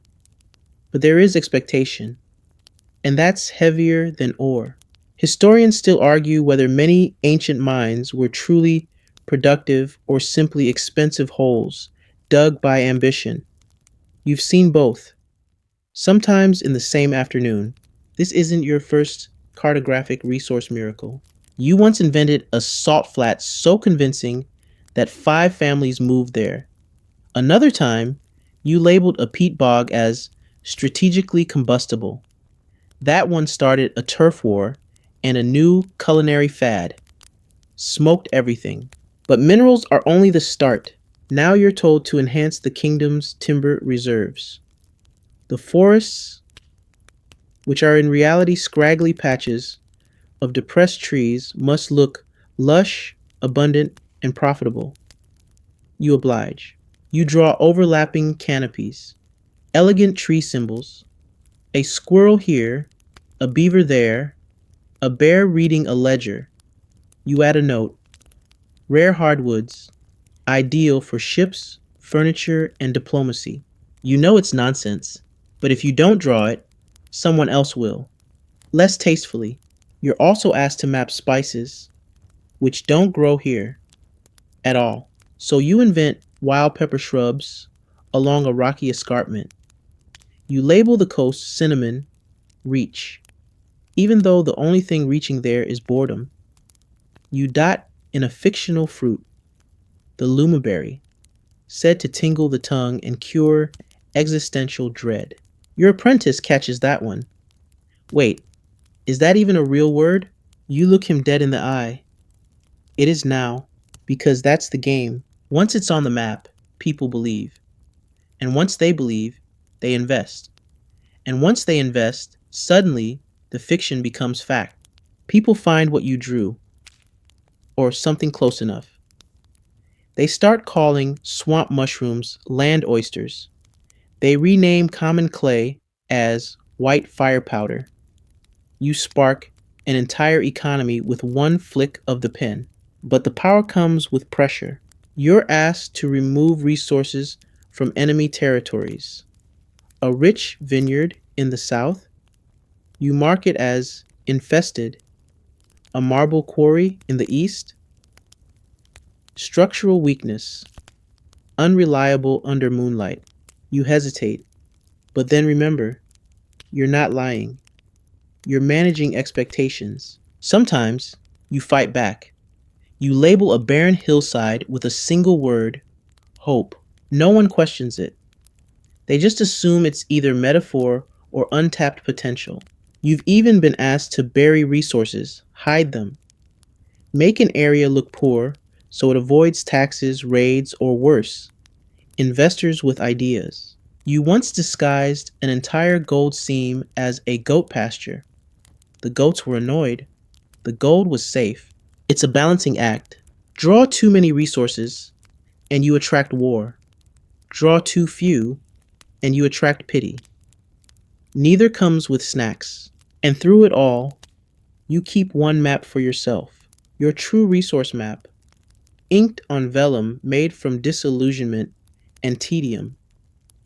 But there is expectation, and that's heavier than ore. Historians still argue whether many ancient mines were truly productive or simply expensive holes dug by ambition. You've seen both, sometimes in the same afternoon. This isn't your first cartographic resource miracle. You once invented a salt flat so convincing that 5 families moved there. Another time, you labeled a peat bog as strategically combustible. That one started a turf war and a new culinary fad. Smoked everything. But minerals are only the start. Now you're told to enhance the kingdom's timber reserves. The forests, which are in reality scraggly patches of depressed trees, must look lush, abundant, and profitable. You oblige. You draw overlapping canopies, elegant tree symbols, a squirrel here, a beaver there, a bear reading a ledger. You add a note, rare hardwoods, ideal for ships, furniture, and diplomacy. You know it's nonsense, but if you don't draw it, someone else will. Less tastefully, you're also asked to map spices, which don't grow here at all. So you invent wild pepper shrubs along a rocky escarpment. You label the coast cinnamon, reach, even though the only thing reaching there is boredom. You dot in a fictional fruit, the lumaberry, said to tingle the tongue and cure existential dread. Your apprentice catches that one. Wait, is that even a real word? You look him dead in the eye. It is now, because that's the game. Once it's on the map, people believe. And once they believe, they invest. And once they invest, suddenly the fiction becomes fact. People find what you drew, or something close enough. They start calling swamp mushrooms land oysters. They rename common clay as white fire powder. You spark an entire economy with one flick of the pen. But the power comes with pressure. You're asked to remove resources from enemy territories. A rich vineyard in the south, you mark it as infested. A marble quarry in the east, structural weakness, unreliable under moonlight. You hesitate, but then remember, you're not lying. You're managing expectations. Sometimes you fight back. You label a barren hillside with a single word, hope. No one questions it. They just assume it's either metaphor or untapped potential. You've even been asked to bury resources, hide them. Make an area look poor so it avoids taxes, raids, or worse, investors with ideas. You once disguised an entire gold seam as a goat pasture. The goats were annoyed. The gold was safe. It's a balancing act. Draw too many resources, and you attract war. Draw too few, and you attract pity. Neither comes with snacks. And through it all, you keep one map for yourself, your true resource map, inked on vellum made from disillusionment and tedium,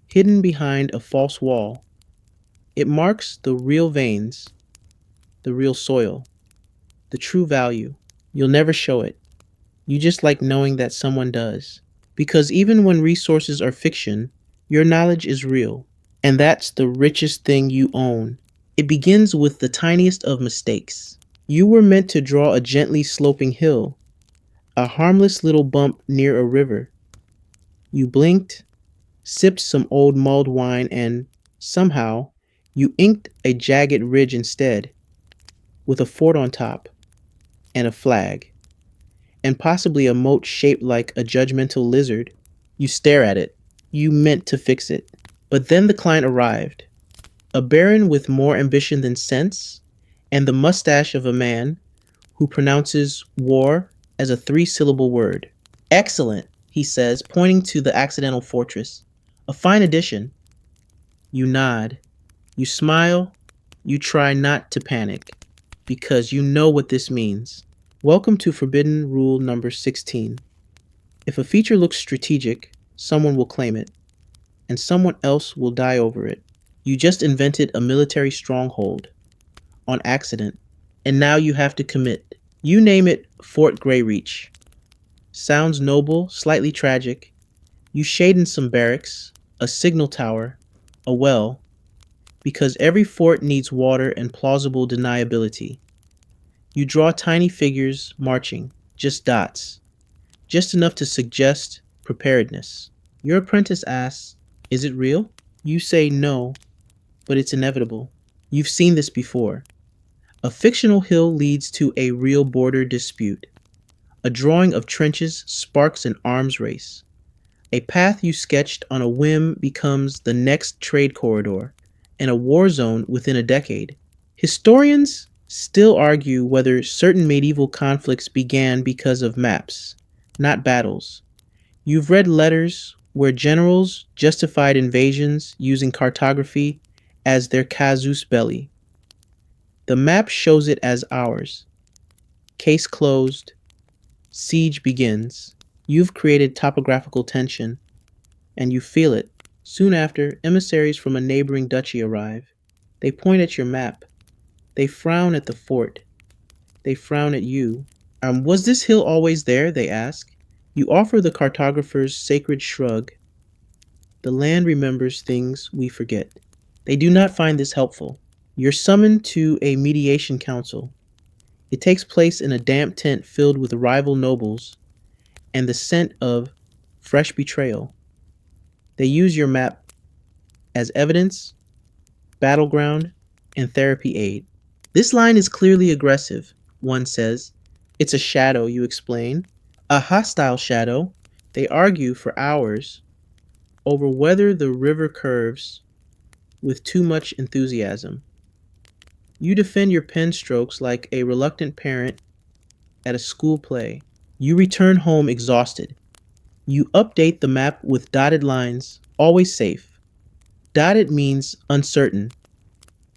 hidden behind a false wall. It marks the real veins, the real soil, the true value. You'll never show it. You just like knowing that someone does. Because even when resources are fiction, your knowledge is real. And that's the richest thing you own. It begins with the tiniest of mistakes. You were meant to draw a gently sloping hill, a harmless little bump near a river. You blinked, sipped some old mulled wine, and somehow you inked a jagged ridge instead, with a fort on top, and a flag, and possibly a moat shaped like a judgmental lizard. You stare at it. You meant to fix it. But then the client arrived, a baron with more ambition than sense, and the mustache of a man who pronounces war as a three-syllable word. Excellent, he says, pointing to the accidental fortress. A fine addition. You nod. You smile. You try not to panic, because you know what this means. Welcome to Forbidden Rule number 16. If a feature looks strategic, someone will claim it, and someone else will die over it. You just invented a military stronghold on accident, and now you have to commit. You name it Fort Greyreach. Sounds noble, slightly tragic. You shade in some barracks, a signal tower, a well, because every fort needs water and plausible deniability. You draw tiny figures marching, just dots, just enough to suggest preparedness. Your apprentice asks, "Is it real?" You say no, but it's inevitable. You've seen this before. A fictional hill leads to a real border dispute. A drawing of trenches sparks an arms race. A path you sketched on a whim becomes the next trade corridor, and a war zone within a decade. Historians still argue whether certain medieval conflicts began because of maps, not battles. You've read letters where generals justified invasions using cartography as their casus belli. The map shows it as ours. Case closed. Siege begins. You've created topographical tension, and you feel it. Soon after, emissaries from a neighboring duchy arrive. They point at your map. They frown at the fort. They frown at you. Was this hill always there? They ask. You offer the cartographer's sacred shrug. The land remembers things we forget. They do not find this helpful. You're summoned to a mediation council. It takes place in a damp tent filled with rival nobles and the scent of fresh betrayal. They use your map as evidence, battleground, and therapy aid. This line is clearly aggressive, one says. It's a shadow, you explain. A hostile shadow. They argue for hours over whether the river curves with too much enthusiasm. You defend your pen strokes like a reluctant parent at a school play. You return home exhausted. You update the map with dotted lines, always safe. Dotted means uncertain,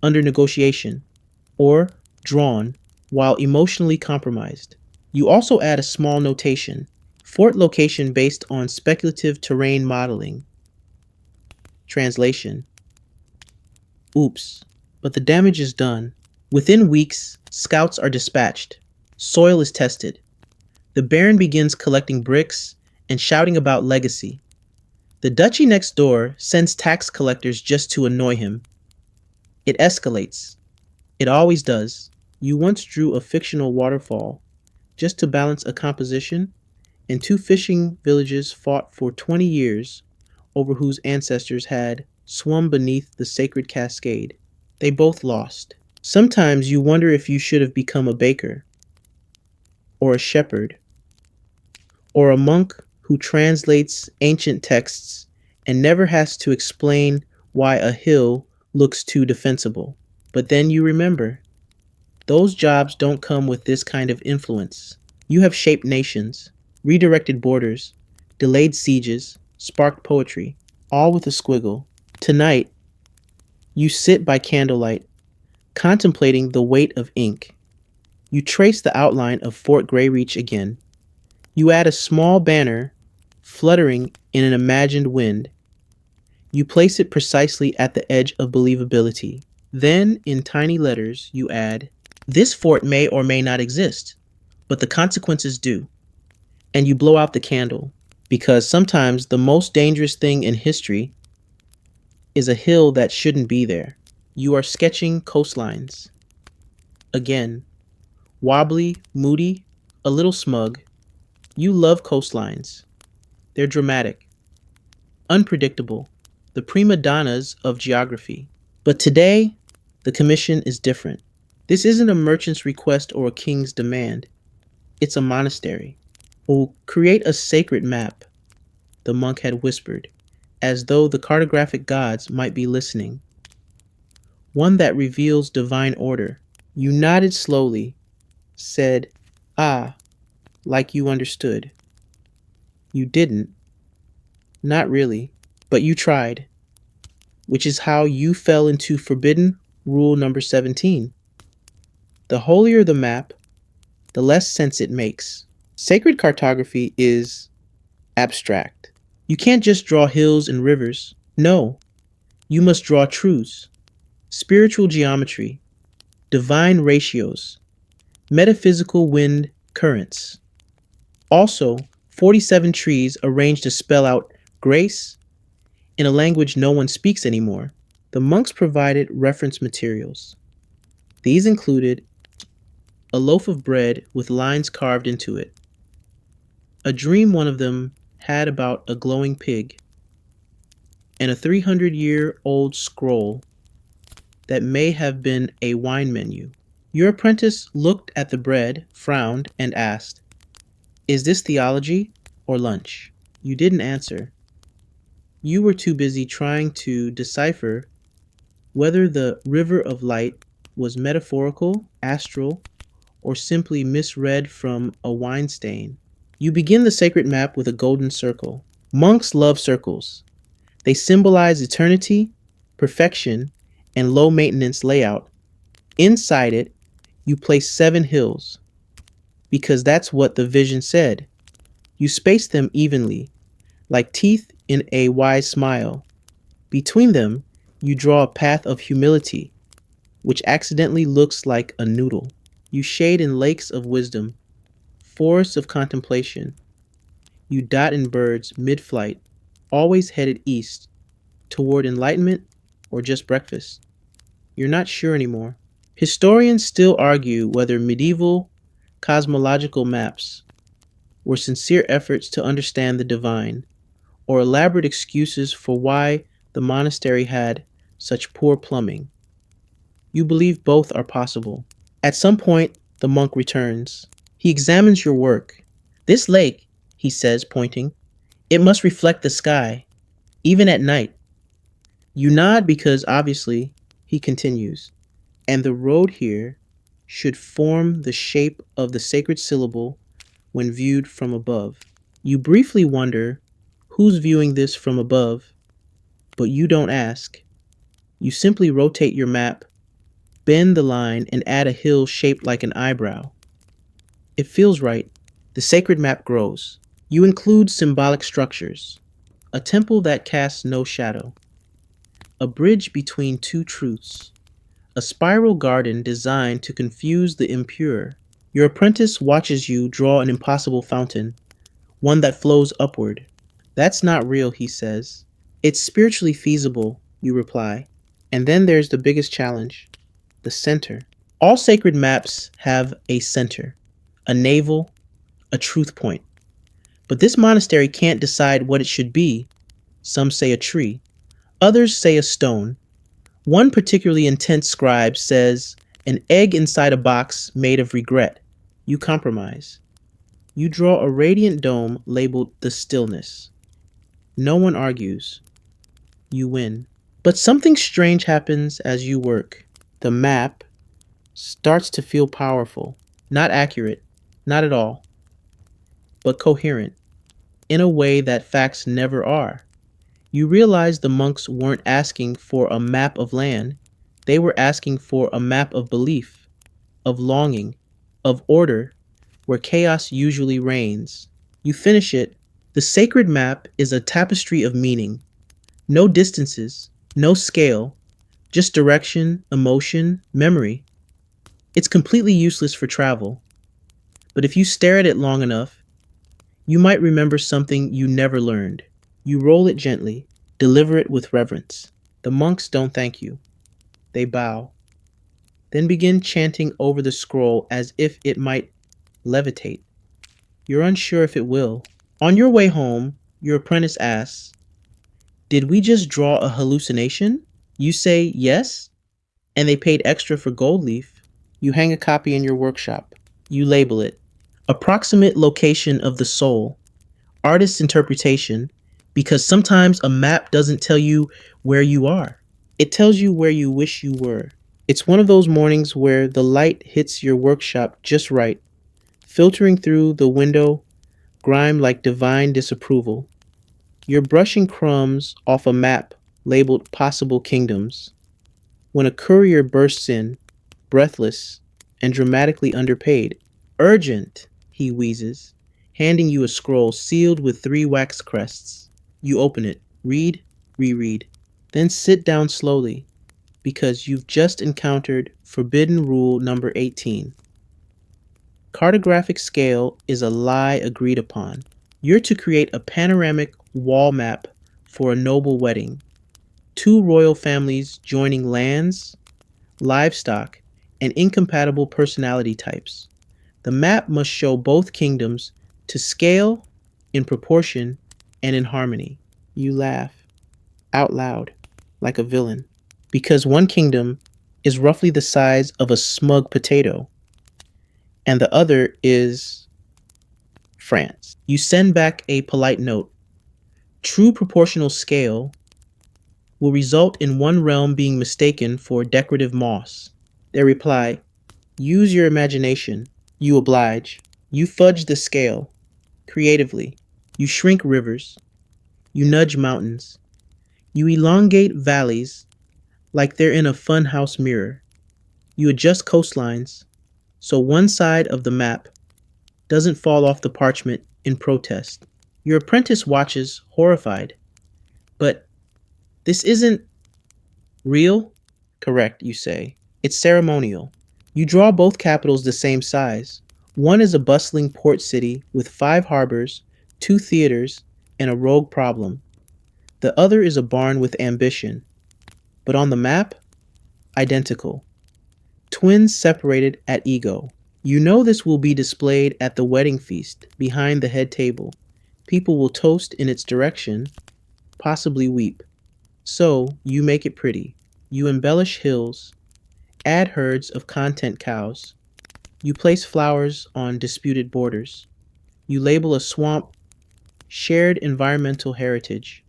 under negotiation, or drawn while emotionally compromised. You also add a small notation, fort location based on speculative terrain modeling. Translation. Oops, but the damage is done. Within weeks, scouts are dispatched. Soil is tested. The Baron begins collecting bricks and shouting about legacy. The duchy next door sends tax collectors just to annoy him. It escalates. It always does. You once drew a fictional waterfall just to balance a composition, and two fishing villages fought for 20 years over whose ancestors had swum beneath the sacred cascade. They both lost. Sometimes you wonder if you should have become a baker, or a shepherd, or a monk who translates ancient texts and never has to explain why a hill looks too defensible. But then you remember, those jobs don't come with this kind of influence. You have shaped nations, redirected borders, delayed sieges, sparked poetry, all with a squiggle. Tonight, you sit by candlelight, contemplating the weight of ink. You trace the outline of Fort Greyreach again. You add a small banner fluttering in an imagined wind. You place it precisely at the edge of believability. Then, in tiny letters, you add, "This fort may or may not exist, but the consequences do." And you blow out the candle, because sometimes the most dangerous thing in history is a hill that shouldn't be there. You are sketching coastlines. Again, wobbly, moody, a little smug. You love coastlines. They're dramatic, unpredictable, the prima donnas of geography. But today, the commission is different. This isn't a merchant's request or a king's demand. It's a monastery. "We'll create a sacred map," the monk had whispered, as though the cartographic gods might be listening. "One that reveals divine order." You nodded slowly, said, "Ah," like you understood. You didn't. Not really. But you tried. Which is how you fell into forbidden rule number 17. The holier the map, the less sense it makes. Sacred cartography is abstract. You can't just draw hills and rivers. No, you must draw truths, spiritual geometry, divine ratios, metaphysical wind currents. Also, 47 trees arranged to spell out grace in a language no one speaks anymore. The monks provided reference materials. These included a loaf of bread with lines carved into it, a dream one of them had about a glowing pig, and a 300-year-old scroll that may have been a wine menu. Your apprentice looked at the bread, frowned, and asked, "Is this theology or lunch?" You didn't answer. You were too busy trying to decipher whether the river of light was metaphorical, astral, or simply misread from a wine stain. You begin the sacred map with a golden circle. Monks love circles. They symbolize eternity, perfection, and low maintenance layout. Inside it, you place 7 hills, because that's what the vision said. You space them evenly, like teeth in a wise smile. Between them, you draw a path of humility, which accidentally looks like a noodle. You shade in lakes of wisdom, forests of contemplation. You dot in birds mid flight, always headed east, toward enlightenment or just breakfast. You're not sure anymore. Historians still argue whether medieval cosmological maps were sincere efforts to understand the divine or elaborate excuses for why the monastery had such poor plumbing. You believe both are possible. At some point, the monk returns. He examines your work. This lake, he says, pointing, it must reflect the sky, even at night. You nod because, obviously, he continues, and the road here should form the shape of the sacred syllable when viewed from above. You briefly wonder who's viewing this from above, but you don't ask. You simply rotate your map, bend the line, and add a hill shaped like an eyebrow. It feels right. The sacred map grows. You include symbolic structures, a temple that casts no shadow, a bridge between two truths, a spiral garden designed to confuse the impure. Your apprentice watches you draw an impossible fountain, one that flows upward. That's not real, he says. It's spiritually feasible, you reply. And then there's the biggest challenge, the center. All sacred maps have a center, a navel, a truth point. But this monastery can't decide what it should be. Some say a tree, others say a stone. One particularly intense scribe says, an egg inside a box made of regret. You compromise. You draw a radiant dome labeled the stillness. No one argues. You win. But something strange happens as you work. The map starts to feel powerful. Not accurate, not at all, but coherent, in a way that facts never are. You realize the monks weren't asking for a map of land, they were asking for a map of belief, of longing, of order, where chaos usually reigns. You finish it. The sacred map is a tapestry of meaning. No distances, no scale, just direction, emotion, memory. It's completely useless for travel, but if you stare at it long enough, you might remember something you never learned. You roll it gently, deliver it with reverence. The monks don't thank you. They bow, then begin chanting over the scroll as if it might levitate. You're unsure if it will. On your way home, your apprentice asks, did we just draw a hallucination? You say yes, and they paid extra for gold leaf. You hang a copy in your workshop. You label it approximate location of the soul, artist's interpretation, because sometimes a map doesn't tell you where you are. It tells you where you wish you were. It's one of those mornings where the light hits your workshop just right, filtering through the window, grime like divine disapproval. You're brushing crumbs off a map labeled possible kingdoms when a courier bursts in, breathless and dramatically underpaid. Urgent, he wheezes, handing you a scroll sealed with 3 wax crests. You open it, read, reread, then sit down slowly, because you've just encountered forbidden rule number 18. Cartographic scale is a lie agreed upon. You're to create a panoramic wall map for a noble wedding. 2 royal families joining lands, livestock, and incompatible personality types. The map must show both kingdoms to scale, in proportion, and in harmony. You laugh, out loud, like a villain, because one kingdom is roughly the size of a smug potato, and the other is France. You send back a polite note. True proportional scale will result in one realm being mistaken for decorative moss. They reply, use your imagination. You oblige. You fudge the scale. Creatively. You shrink rivers. You nudge mountains. You elongate valleys like they're in a funhouse mirror. You adjust coastlines so one side of the map doesn't fall off the parchment in protest. Your apprentice watches, horrified. But this isn't real? Correct, you say. It's ceremonial. You draw both capitals the same size. One is a bustling port city with 5 harbors, 2 theaters, and a rogue problem. The other is a barn with ambition. But on the map, identical. Twins separated at ego. You know this will be displayed at the wedding feast behind the head table. People will toast in its direction, possibly weep. So you make it pretty. You embellish hills, add herds of content cows. You place flowers on disputed borders. You label a swamp shared environmental heritage.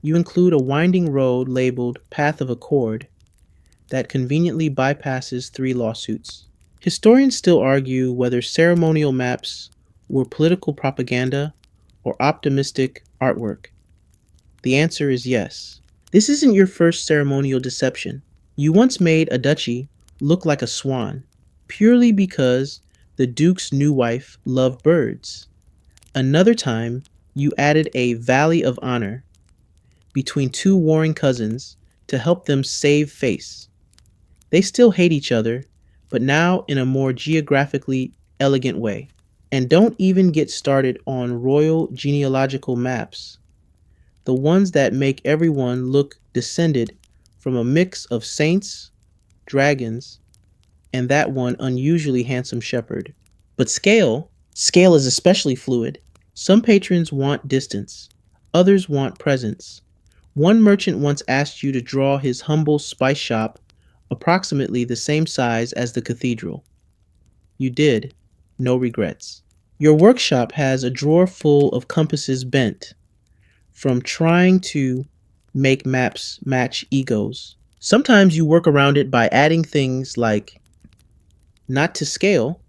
You include a winding road labeled Path of Accord that conveniently bypasses 3 lawsuits. Historians still argue whether ceremonial maps were political propaganda or optimistic artwork. The answer is yes. This isn't your first ceremonial deception. You once made a duchy look like a swan, purely because the duke's new wife loved birds. Another time, you added a valley of honor between 2 warring cousins to help them save face. They still hate each other, but now in a more geographically elegant way. And don't even get started on royal genealogical maps, the ones that make everyone look descended from a mix of saints, dragons, and that one unusually handsome shepherd. But scale is especially fluid. Some patrons want distance, others want presence. One merchant once asked you to draw his humble spice shop approximately the same size as the cathedral. You did, no regrets. Your workshop has a drawer full of compasses bent from trying to make maps match egos. Sometimes you work around it by adding things like not to scale,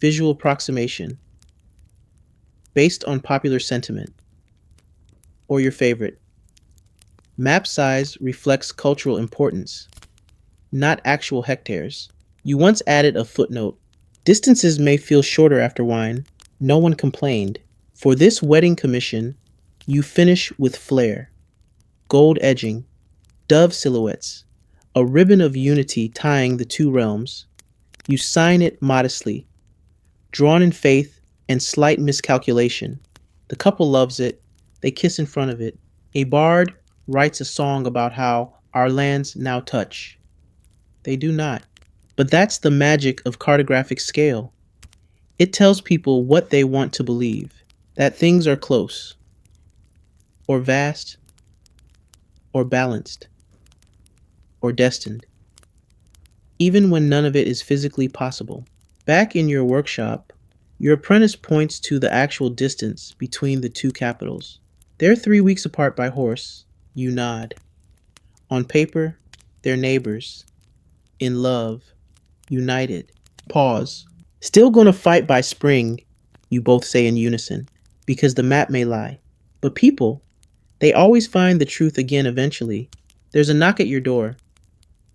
visual approximation, based on popular sentiment, or your favorite. Map size reflects cultural importance, not actual hectares. You once added a footnote. Distances may feel shorter after wine. No one complained. For this wedding commission, you finish with flair, gold edging, dove silhouettes, a ribbon of unity tying the 2 realms. You sign it modestly, drawn in faith and slight miscalculation. The couple loves it. They kiss in front of it. A bard writes a song about how our lands now touch. They do not. But that's the magic of cartographic scale. It tells people what they want to believe, that things are close, or vast, or balanced, or destined, even when none of it is physically possible. Back in your workshop, your apprentice points to the actual distance between the 2 capitals. They're 3 weeks apart by horse. You nod. On paper, they're neighbors. In love, united. Pause. Still gonna fight by spring, you both say in unison, because the map may lie. But people, they always find the truth again eventually. There's a knock at your door.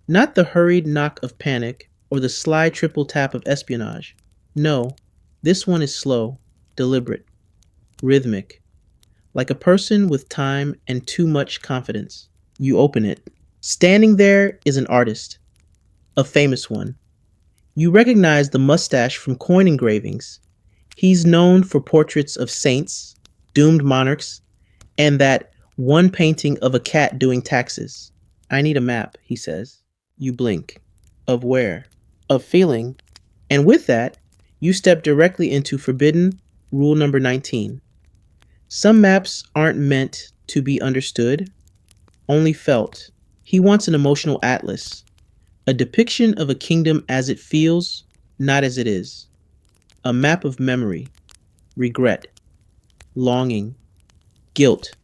Not the hurried knock of panic or the sly triple tap of espionage. No, this one is slow, deliberate, rhythmic, like a person with time and too much confidence. You open it. Standing there is an artist, a famous one. You recognize the mustache from coin engravings. He's known for portraits of saints, doomed monarchs, and that one painting of a cat doing taxes. I need a map, he says. You blink. Of where? Of feeling. And with that, you step directly into forbidden rule number 19. Some maps aren't meant to be understood, only felt. He wants an emotional atlas, a depiction of a kingdom as it feels, not as it is. A map of memory, regret, longing, guilt,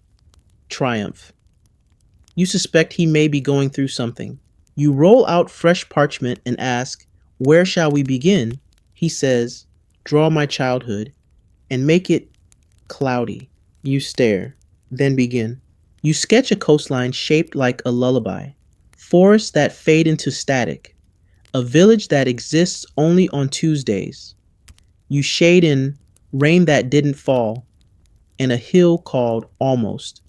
triumph. You suspect he may be going through something. You roll out fresh parchment and ask, "Where shall we begin?" He says, "Draw my childhood and make it cloudy." You stare. Then begin. You sketch a coastline shaped like a lullaby, forests that fade into static, a village that exists only on Tuesdays. You shade in rain that didn't fall and a hill called Almost.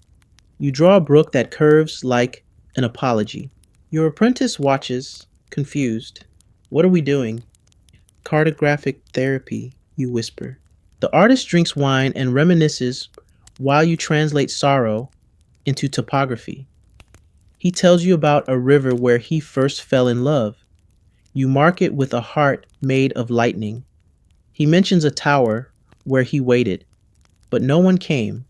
You draw a brook that curves like an apology. Your apprentice watches, confused. What are we doing? Cartographic therapy, you whisper. The artist drinks wine and reminisces while you translate sorrow into topography. He tells you about a river where he first fell in love. You mark it with a heart made of lightning. He mentions a tower where he waited, but no one came.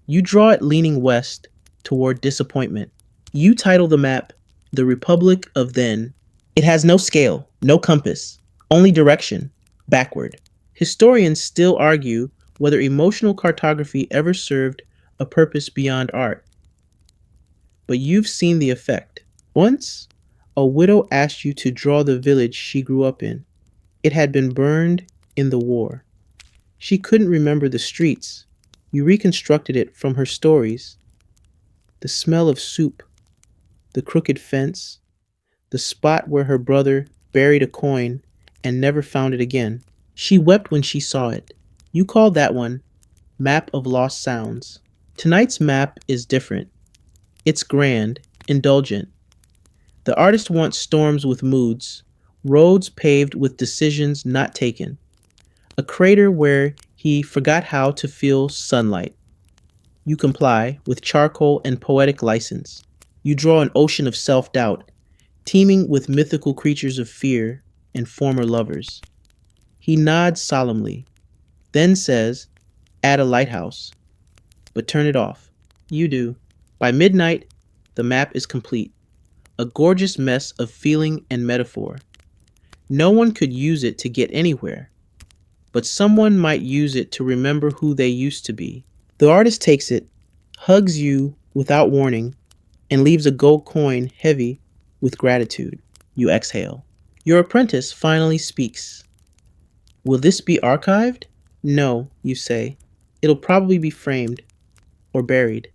You draw it leaning west toward disappointment. You title the map The Republic of Then. It has no scale, no compass, only direction, backward. Historians still argue whether emotional cartography ever served a purpose beyond art. But you've seen the effect. Once, a widow asked you to draw the village she grew up in. It had been burned in the war. She couldn't remember the streets. You reconstructed it from her stories. The smell of soup, the crooked fence, the spot where her brother buried a coin and never found it again. She wept when she saw it. You called that one Map of Lost Sounds. Tonight's map is different. It's grand, indulgent. The artist wants storms with moods, roads paved with decisions not taken, a crater where he forgot how to feel sunlight. You comply with charcoal and poetic license. You draw an ocean of self doubt, teeming with mythical creatures of fear and former lovers. He nods solemnly, then says, "Add a lighthouse, but turn it off." You do. By midnight, the map is complete, a gorgeous mess of feeling and metaphor. No one could use it to get anywhere, but someone might use it to remember who they used to be. The artist takes it, hugs you without warning, and leaves a gold coin heavy with gratitude. You exhale. Your apprentice finally speaks. Will this be archived? No, you say. It'll probably be framed or buried.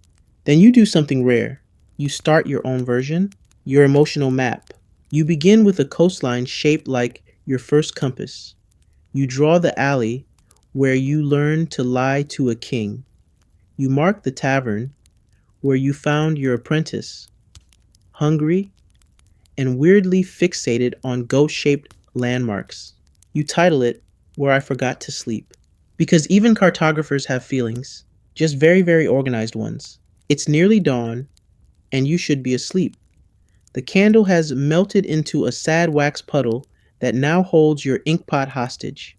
Then you do something rare. You start your own version, your emotional map. You begin with a coastline shaped like your first compass. You draw the alley where you learn to lie to a king. You mark the tavern where you found your apprentice, hungry and weirdly fixated on ghost shaped landmarks. You title it Where I Forgot to Sleep. Because even cartographers have feelings, just very, very organized ones. It's nearly dawn, and you should be asleep. The candle has melted into a sad wax puddle that now holds your inkpot hostage.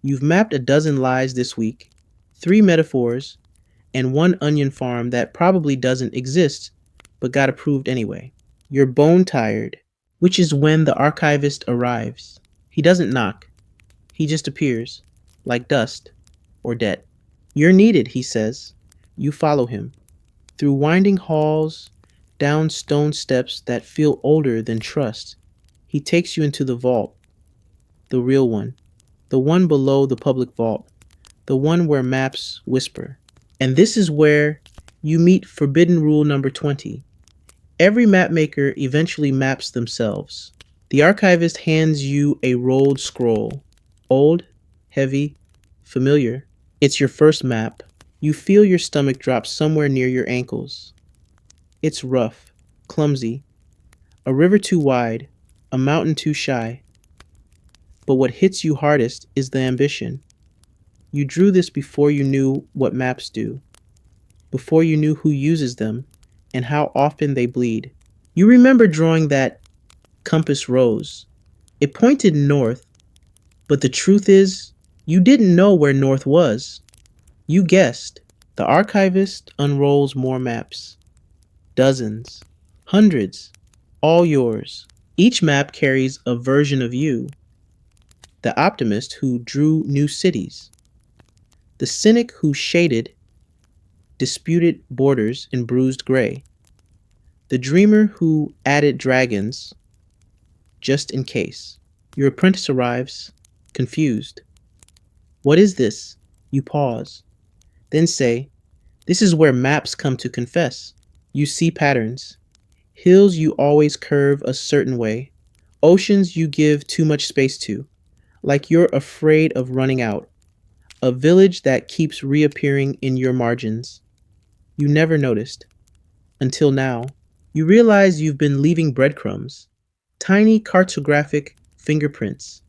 You've mapped a dozen lies this week, 3 metaphors, and 1 onion farm that probably doesn't exist, but got approved anyway. You're bone tired, which is when the archivist arrives. He doesn't knock, he just appears, like dust or debt. You're needed, he says. You follow him. Through winding halls, down stone steps that feel older than trust. He takes you into the vault, the real one, the one below the public vault, the one where maps whisper. And this is where you meet forbidden rule number 20. Every mapmaker eventually maps themselves. The archivist hands you a rolled scroll. Old, heavy, familiar. It's your first map. You feel your stomach drop somewhere near your ankles. It's rough, clumsy, a river too wide, a mountain too shy. But what hits you hardest is the ambition. You drew this before you knew what maps do, before you knew who uses them and how often they bleed. You remember drawing that compass rose. It pointed north, but the truth is, you didn't know where north was. You guessed. The archivist unrolls more maps. Dozens, hundreds, all yours. Each map carries a version of you. The optimist who drew new cities. The cynic who shaded disputed borders in bruised gray. The dreamer who added dragons just in case. Your apprentice arrives, confused. What is this? You pause, then say, This is where maps come to confess. You see patterns. Hills you always curve a certain way. Oceans you give too much space to, like you're afraid of running out. A village that keeps reappearing in your margins. You never noticed. Until now. You realize you've been leaving breadcrumbs. Tiny cartographic fingerprints.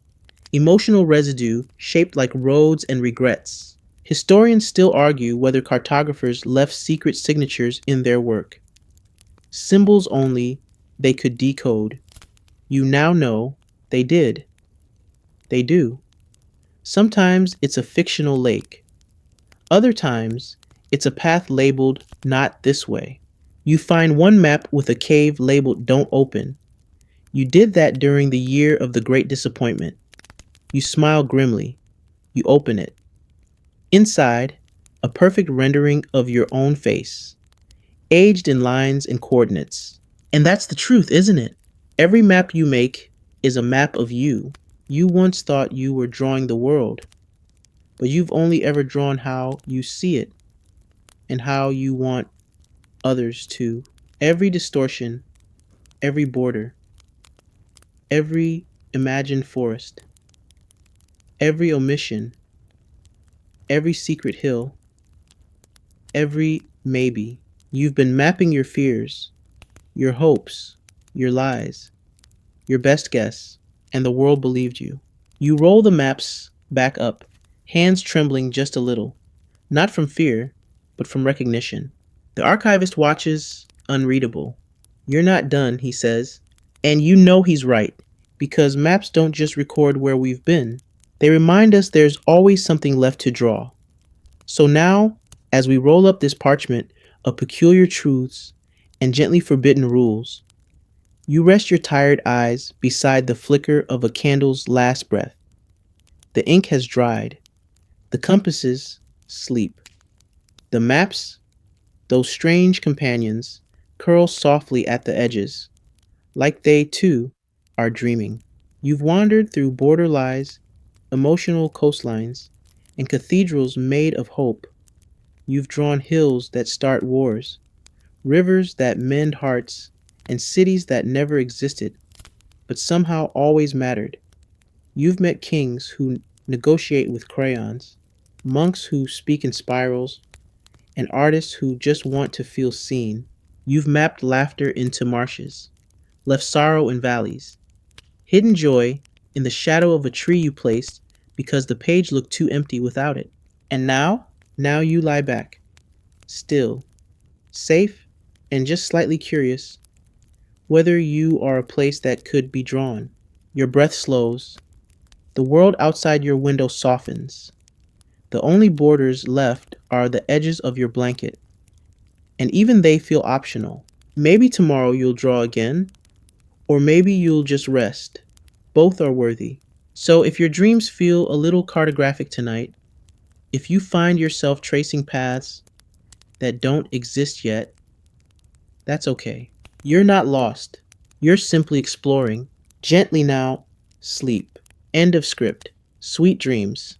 Emotional residue shaped like roads and regrets. Historians still argue whether cartographers left secret signatures in their work. Symbols only they could decode. You now know they did. They do. Sometimes it's a fictional lake. Other times, it's a path labeled not this way. You find one map with a cave labeled don't open. You did that during the year of the great disappointment. You smile grimly. You open it. Inside, a perfect rendering of your own face, aged in lines and coordinates. And that's the truth, isn't it? Every map you make is a map of you. You once thought you were drawing the world, but you've only ever drawn how you see it and how you want others to. Every distortion, every border, every imagined forest, every omission, every secret hill, every maybe. You've been mapping your fears, your hopes, your lies, your best guess, and the world believed you. You roll the maps back up, hands trembling just a little, not from fear, but from recognition. The archivist watches, unreadable. You're not done, he says. And you know he's right, because maps don't just record where we've been. They remind us there's always something left to draw. So now, as we roll up this parchment of peculiar truths and gently forbidden rules, you rest your tired eyes beside the flicker of a candle's last breath. The ink has dried. The compasses sleep. The maps, those strange companions, curl softly at the edges, like they, too, are dreaming. You've wandered through border lies, emotional coastlines, and cathedrals made of hope. You've drawn hills that start wars, rivers that mend hearts, and cities that never existed, but somehow always mattered. You've met kings who negotiate with crayons, monks who speak in spirals, and artists who just want to feel seen. You've mapped laughter into marshes, left sorrow in valleys, hidden joy in the shadow of a tree you placed because the page looked too empty without it. And now you lie back, still, safe, and just slightly curious whether you are a place that could be drawn. Your breath slows. The world outside your window softens. The only borders left are the edges of your blanket, and even they feel optional. Maybe tomorrow you'll draw again, or maybe you'll just rest. Both are worthy. So if your dreams feel a little cartographic tonight, if you find yourself tracing paths that don't exist yet, that's okay. You're not lost. You're simply exploring. Gently now, sleep. End of script. Sweet dreams.